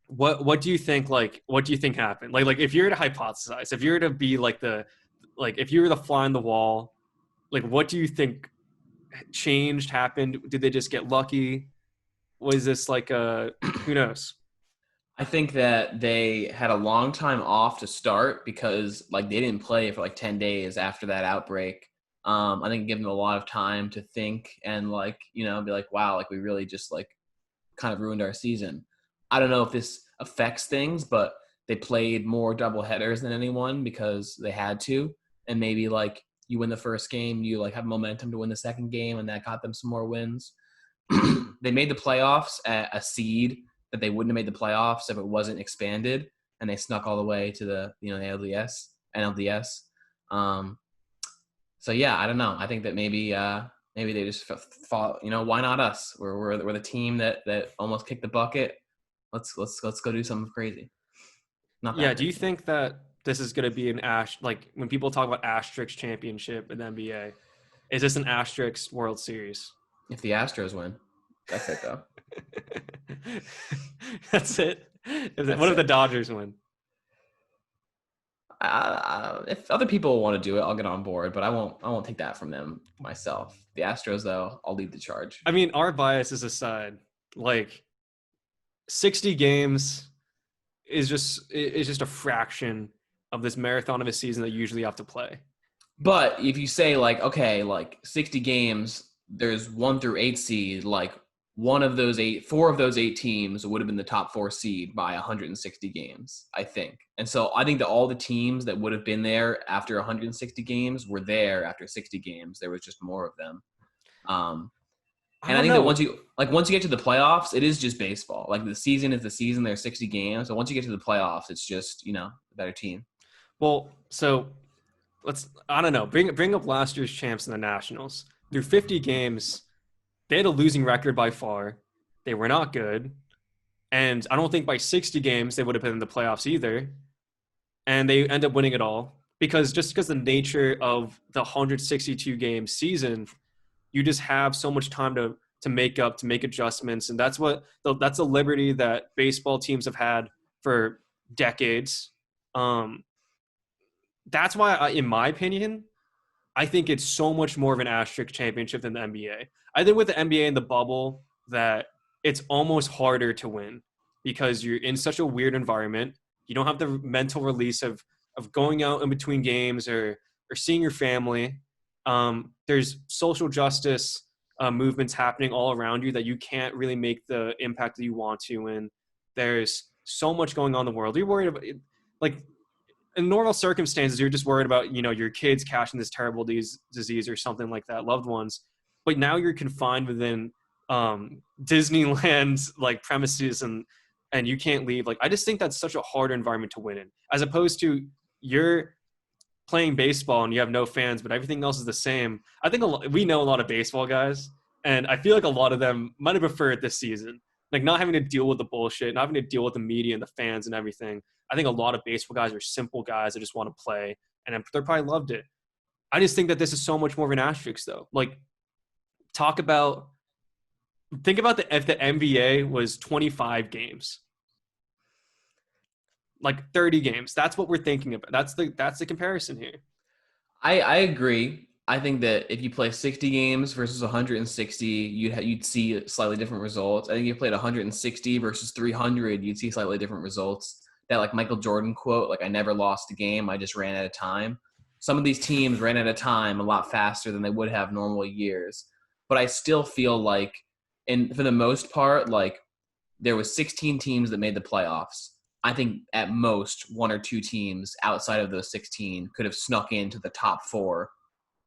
What do you think? Like, what do you think happened? Like if you were to hypothesize, if you were to be if you were the fly on the wall, like what do you think changed, happened? Did they just get lucky? Was this like who knows? I think that they had a long time off to start because like they didn't play for like 10 days after that outbreak. I think it gave them a lot of time to think and like, be like, wow, like we really just like kind of ruined our season. I don't know if this affects things, but they played more double headers than anyone because they had to. And maybe like you win the first game, you like have momentum to win the second game, and that got them some more wins. They made the playoffs at a seed that they wouldn't have made the playoffs if it wasn't expanded, and they snuck all the way to the NLDS. So yeah, I don't know. I think that maybe they just thought, why not us? We're the team that almost kicked the bucket. Let's go do something crazy. Not that Yeah, do you crazy. think that this is going to be an like when people talk about asterisk championship in the NBA, is this an asterisk World Series? If the Astros win, that's it though. That's it. That's What if the it. Dodgers win? If other people want to do it, I'll get on board, but I won't take that from them myself. The Astros, though, I'll lead the charge. I mean, our biases aside, like 60 games is just a fraction of this marathon of a season that you usually have to play. But if you say like, okay, like 60 games, there's 1 through 8 seed, like four of those 8 teams would have been the top 4 seed by 160 games, I think. And so I think that all the teams that would have been there after 160 games were there after 60 games. There was just more of them. I And I don't think that know. once you get to the playoffs, it is just baseball. Like the season is the season. There's 60 games. So once you get to the playoffs, it's just the better team. Well, so I don't know. Bring up last year's champs in the Nationals. Through 50 games, they had a losing record by far. They were not good. And I don't think by 60 games they would have been in the playoffs either. And they end up winning it all because the nature of the 162 game season, you just have so much time to make up, to make adjustments, and that's a liberty that baseball teams have had for decades. Um, that's why, in my opinion, I think it's so much more of an asterisk championship than the NBA. I think with the NBA and the bubble that it's almost harder to win because you're in such a weird environment. You don't have the mental release of going out in between games or seeing your family. There's social justice movements happening all around you that you can't really make the impact that you want to. And there's so much going on in the world. You're worried about like in normal circumstances, you're just worried about, your kids catching this terrible disease or something like that, loved ones. But now you're confined within Disneyland's like premises and you can't leave. Like, I just think that's such a harder environment to win in, as opposed to you're playing baseball and you have no fans, but everything else is the same. I think we know a lot of baseball guys, and I feel like a lot of them might have preferred this season, like not having to deal with the bullshit, not having to deal with the media and the fans and everything. I think a lot of baseball guys are simple guys that just want to play, and they probably loved it. I just think that this is so much more of an asterisk, though. Like, talk about, think about if the NBA was 25 games. like 30 games. That's what we're thinking about. That's the comparison here. I agree. I think that if you play 60 games versus 160, you'd see slightly different results. I think if you played 160 versus 300, you'd see slightly different results. That like Michael Jordan quote, like I never lost a game, I just ran out of time. Some of these teams ran out of time a lot faster than they would have normal years. But I still feel like, and for the most part, like there was 16 teams that made the playoffs. I think at most one or two teams outside of those 16 could have snuck into the top four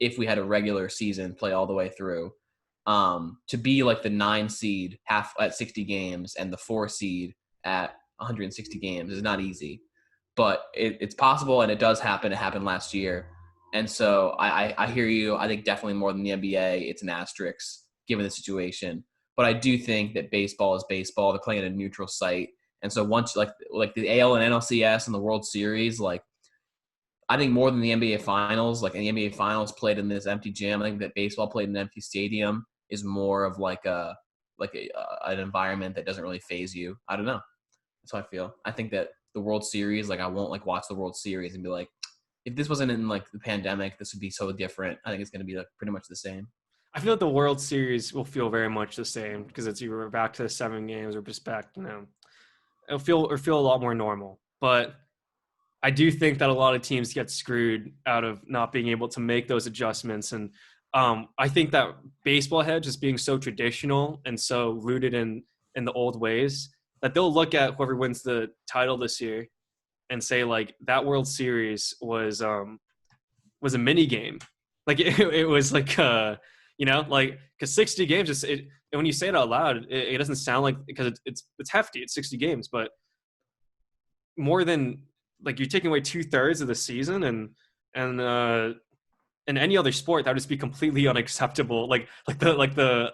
if we had a regular season play all the way through. To be like the 9 seed half at 60 games and the 4 seed at 160 games is not easy, but it's possible and it does happen. It happened last year. And so I hear you. I think definitely more than the NBA, it's an asterisk given the situation. But I do think that baseball is baseball. They're playing at a neutral site. And so once like the AL and NLCS and the World Series, like I think more than the NBA Finals, like the NBA Finals played in this empty gym. I think that baseball played in an empty stadium is more of like an environment that doesn't really phase you. I don't know. That's how I feel. I think that the World Series, like I won't like watch the World Series and be like, if this wasn't in like the pandemic, this would be so different. I think it's going to be like pretty much the same. I feel like the World Series will feel very much the same because it's either back to 7 games or just back, it'll feel a lot more normal. But I do think that a lot of teams get screwed out of not being able to make those adjustments. And I think that baseball heads just being so traditional and so rooted in the old ways that they'll look at whoever wins the title this year and say like that World Series was a mini game. Like it was like like because 60 games is it. And when you say it out loud, it doesn't sound like because it's hefty. It's 60 games, but more than like you're taking away 2/3 of the season and in any other sport that would just be completely unacceptable. Like the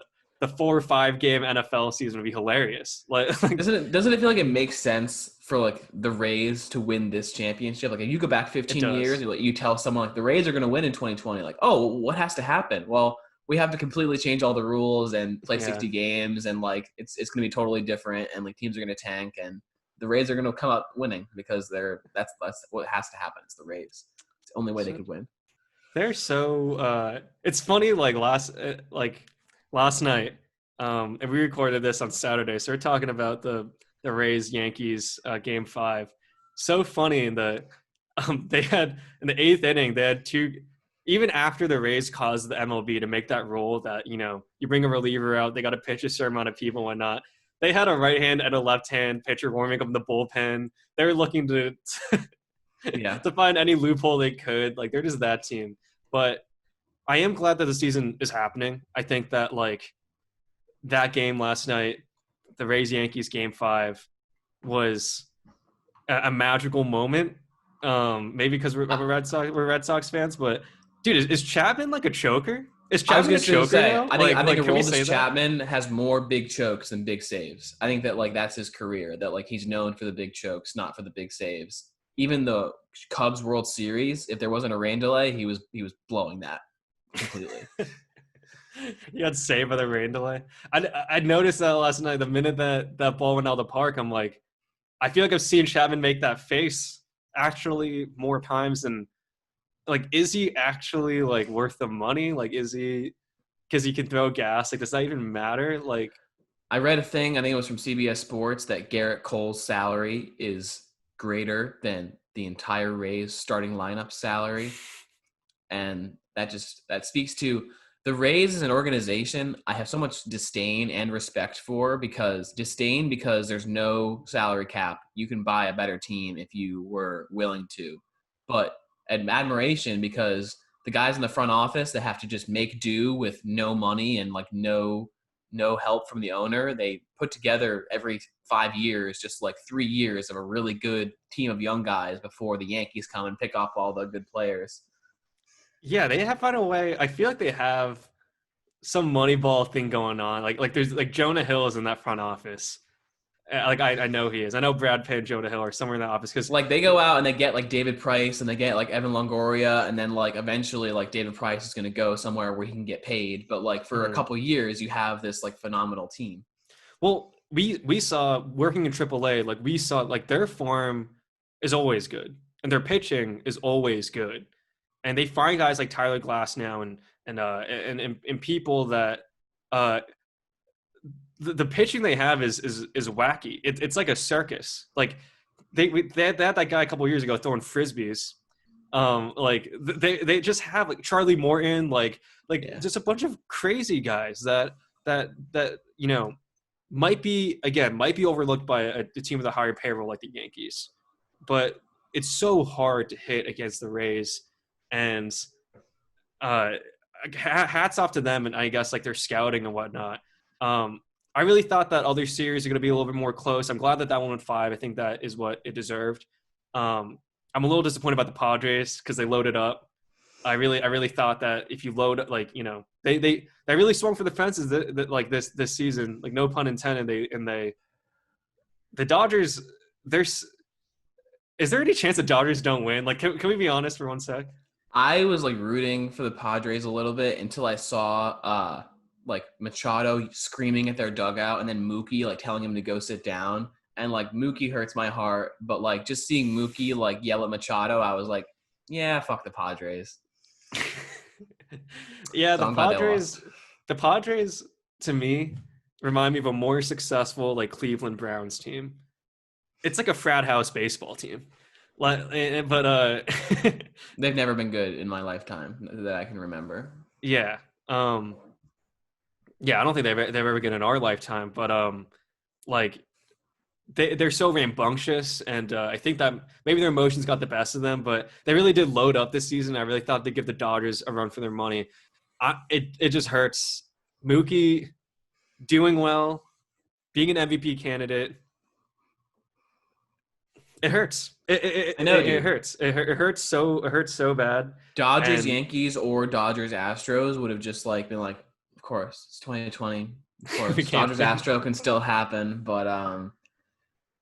4 or 5 game NFL season would be hilarious. Like Doesn't it feel like it makes sense for like the Rays to win this championship? Like if you go back it 15 years, does. you tell someone like the Rays are going to win in 2020, like, oh, what has to happen? Well, we have to completely change all the rules and play Yeah. 60 games, and like it's going to be totally different, and like teams are going to tank, and the Rays are going to come up winning because that's what has to happen. It's the Rays. It's the only way they So could win. they're so it's funny last night and we recorded this on Saturday, so we're talking about the Rays Yankees game 5. So funny in the they had in the 8th inning they had two, even after the Rays caused the MLB to make that rule that you bring a reliever out, they got to pitch a certain amount of people and whatnot. They had a right hand and a left hand pitcher warming up in the bullpen. They were looking to Yeah. to find any loophole they could. Like they're just that team. But I am glad that the season is happening. I think that like that game last night, the Rays Yankees game 5, was a magical moment. Maybe because we're Red Sox fans, but dude, is Chapman like a choker? Is I was Chapman a going to choker say, now? I think Can we Aroldis say that? Chapman has more big chokes than big saves. I think that like that's his career. That like he's known for the big chokes, not for the big saves. Even the Cubs World Series, if there wasn't a rain delay, he was blowing that completely. You got saved by the rain delay. I noticed that last night. The minute that ball went out of the park, I'm like, I feel like I've seen Chapman make that face actually more times than like. Is he actually like worth the money? Like, is he because he can throw gas? Like, does that even matter? Like, I read a thing, I think it was from CBS Sports, that Garrett Cole's salary is greater than the entire Rays starting lineup salary. And that speaks to the Rays as an organization. I have so much disdain and respect for because there's no salary cap. You can buy a better team if you were willing to, but admiration because the guys in the front office that have to just make do with no money and like no help from the owner. They put together every 5 years, just like 3 years of a really good team of young guys before the Yankees come and pick off all the good players. yeah, they have found a way. I feel like they have some Moneyball thing going on. Like there's like Jonah Hill is in that front office. Like I know he is. I know Brad Pitt and Jonah Hill are somewhere in that office because Like they go out and they get like David Price and they get like Evan Longoria, and then like eventually like David Price is going to go somewhere where he can get paid. But like for a couple years, you have this like phenomenal team. well, we saw working in AAA, like we saw like their farm. is always good, and their pitching is always good. And they find guys like Tyler Glass now, and people that uh, the pitching they have is wacky. It's like a circus. Like they had that guy a couple years ago throwing frisbees. Like they just have like Charlie Morton, like Yeah. just a bunch of crazy guys that might be overlooked by a team with a higher payroll like the Yankees, but it's so hard to hit against the Rays, and uh, hats off to them, and I guess like their scouting and whatnot. Um, I really thought that other series are going to be a little bit more close. I'm glad that that one went 5. I think that is what it deserved. I'm a little disappointed about the Padres because they loaded up. I really thought that if you load like they really swung for the fences like this season, like no pun intended. They the Dodgers. There's is there any chance the Dodgers don't win? Like can we be honest for one sec? I was like rooting for the Padres a little bit until I saw like Machado screaming at their dugout and then Mookie like telling him to go sit down. And like Mookie hurts my heart, but like just seeing Mookie like yell at Machado, I was like, yeah, fuck the Padres. Yeah, So I'm glad they lost. The Padres to me remind me of a more successful like Cleveland Browns team. It's like a frat house baseball team. But They've never been good in my lifetime that I can remember. yeah. Yeah, I don't think they've ever been in our lifetime, but like they're so rambunctious, and I think that maybe their emotions got the best of them, but they really did load up this season. I really thought they'd give the Dodgers a run for their money. It just hurts. Mookie doing well, being an MVP candidate, it hurts. I know, It dude. hurts. It hurts so bad. Dodgers, And Yankees, or Dodgers, Astros would have just like been like, of course, it's 2020. Of we course, can't Dodgers, win. Astro can still happen, but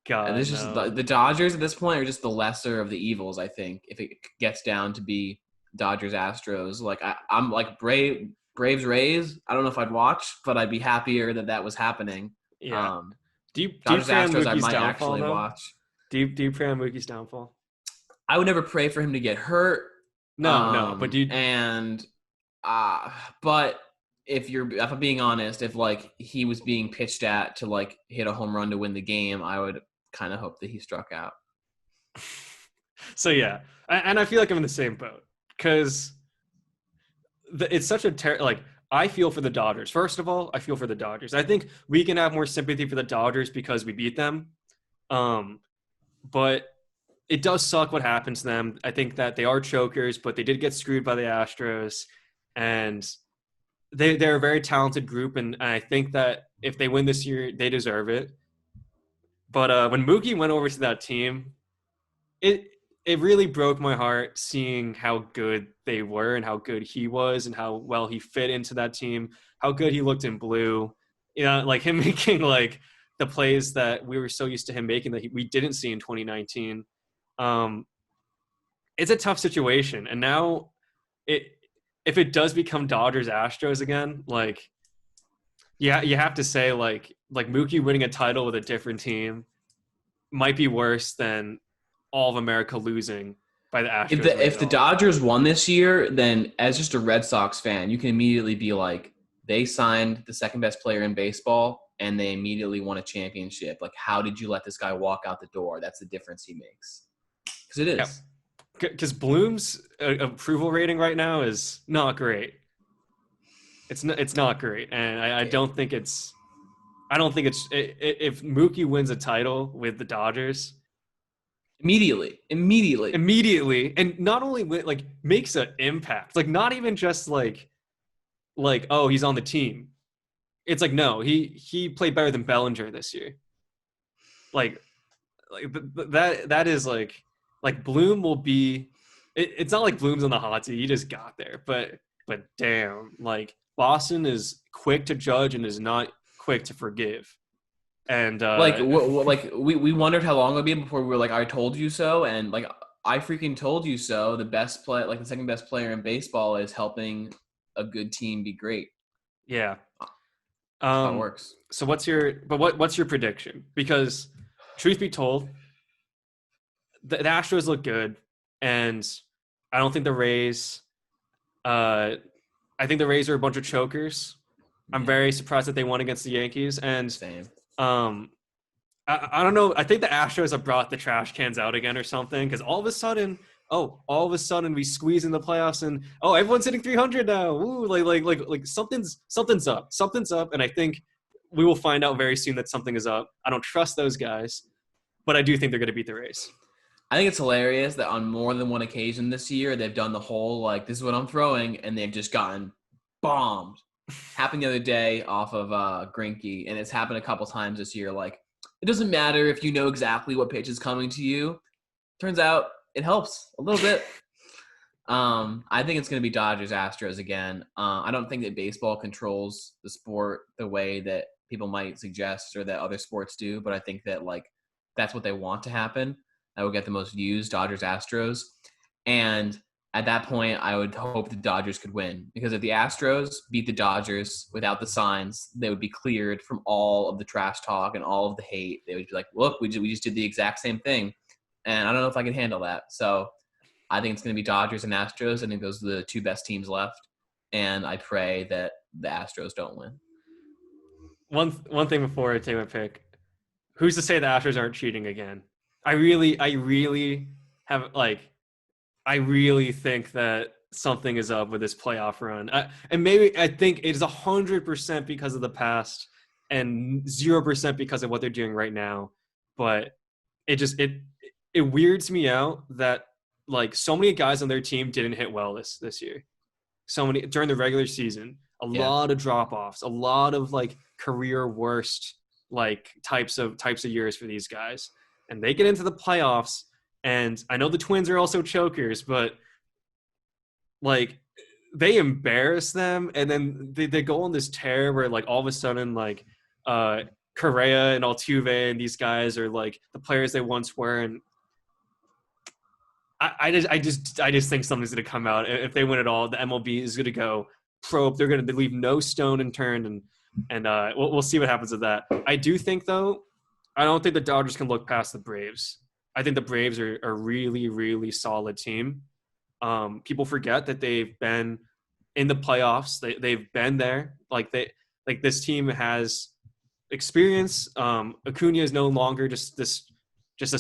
God this just no. the Dodgers at this point are just the lesser of the evils. I think if it gets down to be Dodgers, Astros, like I'm like Braves, Rays. I don't know if I'd watch, but I'd be happier that that was happening. Yeah. Um, Do you Dodgers, pray on Astros, I Mookie's might downfall actually though? watch. Do you pray on Mookie's downfall? I would never pray for him to get hurt. No, no. But do you And uh but if I'm being honest, if like he was being pitched at to like hit a home run to win the game, I would kind of hope that he struck out. so yeah, and I feel like I'm in the same boat because it's such a like I feel for the Dodgers. First of all, I feel for the Dodgers. I think we can have more sympathy for the Dodgers because we beat them. Um, but it does suck what happened to them. I think that they are chokers, but they did get screwed by the Astros, and they're a very talented group. And I think that if they win this year, they deserve it. But when Mookie went over to that team, it it really broke my heart seeing how good they were and how good he was and how well he fit into that team, how good he looked in blue. You know, like him making like the plays that we were so used to him making that we didn't see in 2019. Um, it's a tough situation, and now it if it does become Dodgers Astros again, like yeah, you have to say like Mookie winning a title with a different team might be worse than all of America losing by the Astros winning If it the all. Dodgers won this year, then as just a Red Sox fan, you can immediately be like, they signed the second best player in baseball and they immediately won a championship. Like, how did you let this guy walk out the door? That's the difference he makes. Because it Yeah, is. because Bloom's approval rating right now is not great. It's not great, and I don't think it's if Mookie wins a title with the Dodgers Immediately. immediately, and not only like makes an impact, like not even just like oh he's on the team. It's like no, he played better than Bellinger this year. Like that is like Bloom will be. It's not like Bloom's on the hot seat. He just got there, but damn, like Boston is quick to judge and is not quick to forgive. And Like we wondered how long it would be before we were like, I told you so. And like, I freaking told you so. The best play, like the second best player in baseball is helping a good team be great. yeah. That's how it Um. works. So what's your prediction? Because truth be told, the Astros look good, and I don't think the Rays. Uh, I think the Rays are a bunch of chokers. I'm Yeah, very surprised that they won against the Yankees, and same. um, I don't know. I think the Astros have brought the trash cans out again or something because all of a sudden we squeeze in the playoffs and everyone's hitting 300 now. Ooh, like something's up. Something's up, and I think we will find out very soon that something is up. I don't trust those guys, but I do think they're going to beat the Rays. I think it's hilarious that on more than one occasion this year, they've done the whole, like, this is what I'm throwing, and they've just gotten bombed. Happened the other day off of Greinke, and it's happened a couple times this year. Like, it doesn't matter if you know exactly what pitch is coming to you. Turns out it helps a little bit. I think it's going to be Dodgers Astros again. I don't think that baseball controls the sport the way that people might suggest or that other sports do, but I think that, like, that's what they want to happen. That would get the most views, Dodgers Astros. And at that point, I would hope the Dodgers could win, because if the Astros beat the Dodgers without the signs, they would be cleared from all of the trash talk and all of the hate. They would be like, look, we just did the exact same thing. And I don't know if I can handle that. So I think it's going to be Dodgers and Astros. I think those are the two best teams left. And I pray that the Astros don't win. One thing before I take my pick, who's to say the Astros aren't cheating again? I really have I really think that something is up with this playoff run, and maybe I think it is 100% because of the past and 0% because of what they're doing right now. But it weirds me out that like so many guys on their team didn't hit well this year. So many during the regular season, a Yeah. lot of drop offs, a lot of like career worst like types of years for these guys, and they get into the playoffs. And I know the Twins are also chokers, but like they embarrass them, and then they go on this tear where like all of a sudden like Correa and Altuve and these guys are like the players they once were, and I just think something's going to come out. If they win it all, the MLB is going to go probe. They're going to leave no stone unturned, and we'll see what happens with that. I do think though, I don't think the Dodgers can look past the Braves. I think the Braves are a really, really solid team. People forget that they've been in the playoffs. They've been there. Like this team has experience. Acuna is no longer just this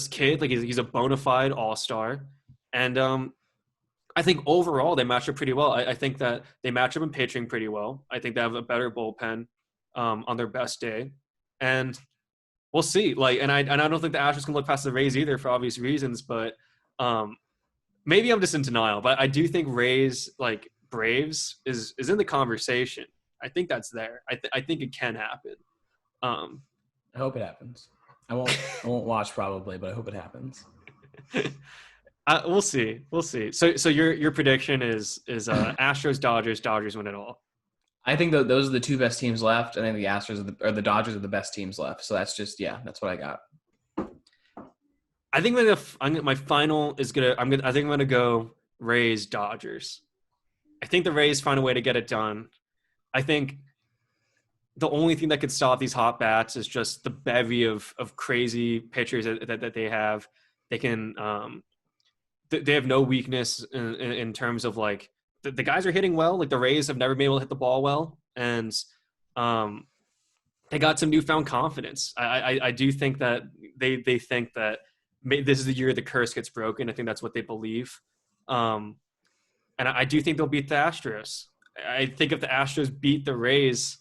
kid. Like he's a bona fide all-star. And I think overall they match up pretty well. I think that they match up in pitching pretty well. I think they have a better bullpen on their best day. And we'll see. Like, and I don't think the Astros can look past the Rays either for obvious reasons. But maybe I'm just in denial. But I do think Rays like Braves is in the conversation. I think that's there. I think it can happen. I hope it happens. I won't watch probably, but I hope it happens. We'll see. So your prediction is Astros, Dodgers win it all. I think those are the two best teams left. I think the Astros or the Dodgers are the best teams left. So that's just that's what I got. I think my final is I think I'm gonna go Rays Dodgers. I think the Rays find a way to get it done. I think the only thing that could stop these hot bats is just the bevy of crazy pitchers that they have. They can they have no weakness in terms of like the guys are hitting well. Like the Rays have never been able to hit the ball well, and they got some newfound confidence. I do think that they think that this is the year the curse gets broken. I think that's what they believe, and I do think they'll beat the Astros. I think if the Astros beat the Rays,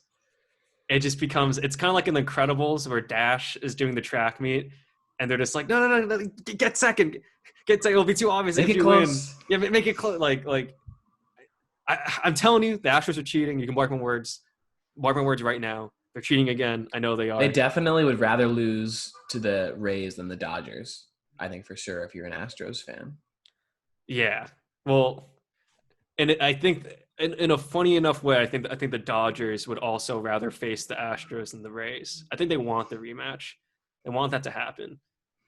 it just becomes it's kind of like in The Incredibles where Dash is doing the track meet, and they're just like, no, get second. It'll be too obvious if you win. Yeah, make it close. Like I'm telling you, the Astros are cheating. You can mark my words. Mark my words right now. They're cheating again. I know they are. They definitely would rather lose to the Rays than the Dodgers. I think for sure if you're an Astros fan. Yeah. Well, and I think in a funny enough way, I think the Dodgers would also rather face the Astros than the Rays. I think they want the rematch. They want that to happen.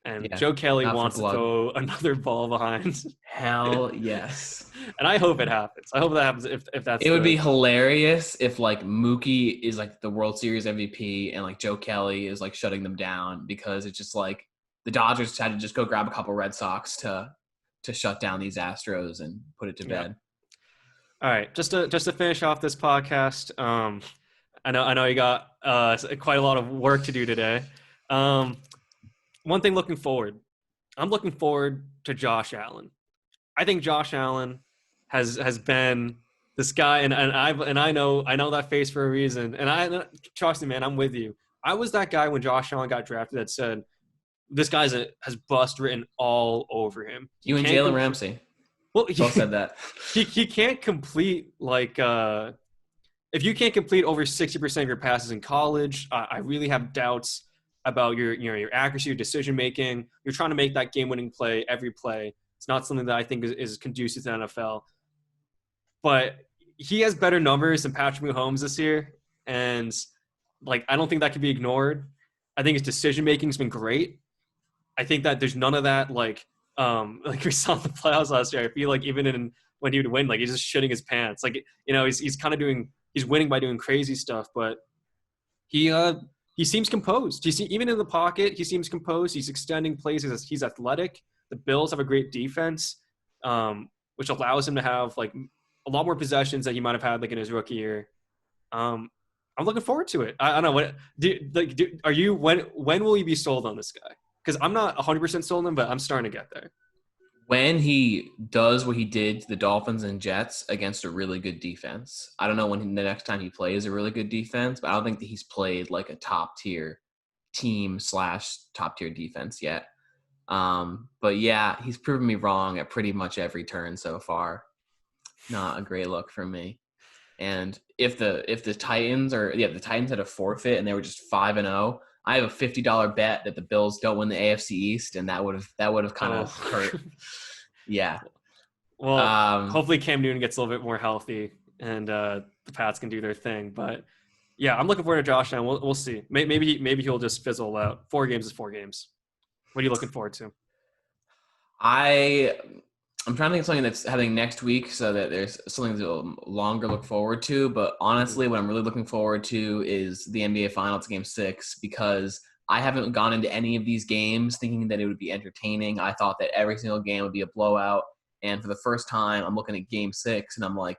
And Joe Kelly wants to throw another ball behind. Hell yes. And I hope it happens. I hope that happens if that's it would be hilarious if like Mookie is like the World Series MVP and like Joe Kelly is like shutting them down because it's just like the Dodgers had to just go grab a couple Red Sox to shut down these Astros and put it to Yeah. bed. All right, just to finish off this podcast, I know you got quite a lot of work to do today. One thing looking forward, I'm looking forward to Josh Allen. I think Josh Allen has been this guy, and I know that face for a reason. And I trust me, man, I'm with you. I was that guy when Josh Allen got drafted that said this guy's has bust written all over him. He You and can't Jalen Ramsey well, both said that. he can't complete like if you can't complete over 60% of your passes in college, I really have doubts about your accuracy, your decision making. You're trying to make that game winning play every play. It's not something that I think is conducive to the NFL. But he has better numbers than Patrick Mahomes this year, and like I don't think that can be ignored. I think his decision making has been great. I think that there's none of that like we saw in the playoffs last year. I feel like even when he would win, like he's just shitting his pants. Like he's kind of he's winning by doing crazy stuff, but he seems composed. Even in the pocket, he seems composed. He's extending plays. He's athletic. The Bills have a great defense, which allows him to have like a lot more possessions that he might have had like in his rookie year. I'm looking forward to it. I don't know are you when will you be sold on this guy? Because I'm not 100% sold on him, but I'm starting to get there. When he does what he did to the Dolphins and Jets against a really good defense, I don't know when the next time he plays a really good defense, but I don't think that he's played like a top tier team / top tier defense yet. But yeah, he's proven me wrong at pretty much every turn so far. Not a great look for me. And if the Titans the Titans had a forfeit and they were just 5-0, I have a $50 bet that the Bills don't win the AFC East, and that would have kind of hurt. Yeah. Well, hopefully Cam Newton gets a little bit more healthy, and the Pats can do their thing. But yeah, I'm looking forward to Josh Allen. We'll see. Maybe he'll just fizzle out. 4 games is 4 games. What are you looking forward to? I'm trying to think of something that's happening next week so that there's something to longer look forward to. But honestly, what I'm really looking forward to is the NBA Finals Game 6, because I haven't gone into any of these games thinking that it would be entertaining. I thought that every single game would be a blowout. And for the first time, I'm looking at Game 6, and I'm like,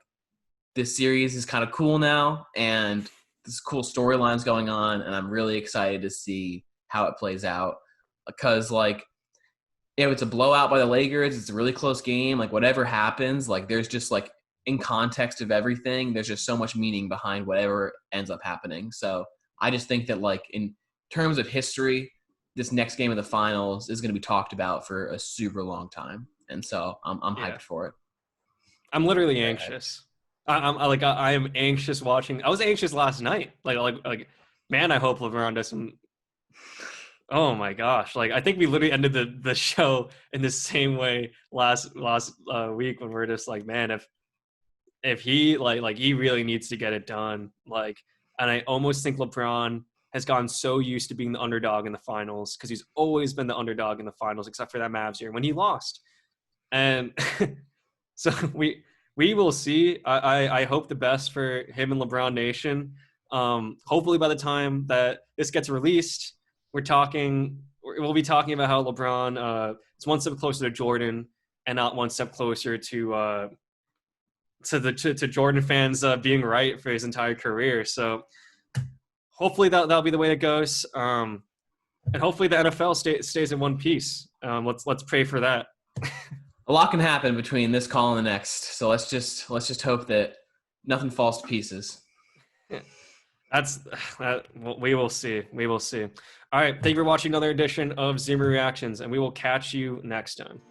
this series is kind of cool now, and this cool storylines going on, and I'm really excited to see how it plays out. Because, like, if it's a blowout by the Lakers, it's a really close game. Like, whatever happens, like, there's just, like, in context of everything, there's just so much meaning behind whatever ends up happening. So I just think that, like, in terms of history, this next game of the finals is going to be talked about for a super long time. And so I'm hyped for it. I'm literally anxious. I am anxious watching. I was anxious last night. Like, man, I hope LeBron does some. Oh my gosh! Like, I think we literally ended the show in the same way last week when we're just like, man, if he like he really needs to get it done. Like, and I almost think LeBron has gotten so used to being the underdog in the finals, because he's always been the underdog in the finals, except for that Mavs year when he lost. And so we will see. I hope the best for him and LeBron Nation. Hopefully by the time that this gets released, we'll be talking about how LeBron is one step closer to Jordan and not one step closer to Jordan fans being right for his entire career. So hopefully that'll be the way it goes. And hopefully the NFL stays in one piece. Let's pray for that. A lot can happen between this call and the next. So let's just hope that nothing falls to pieces. We will see. We will see. All right. Thank you for watching another edition of Zimmer Reactions, and we will catch you next time.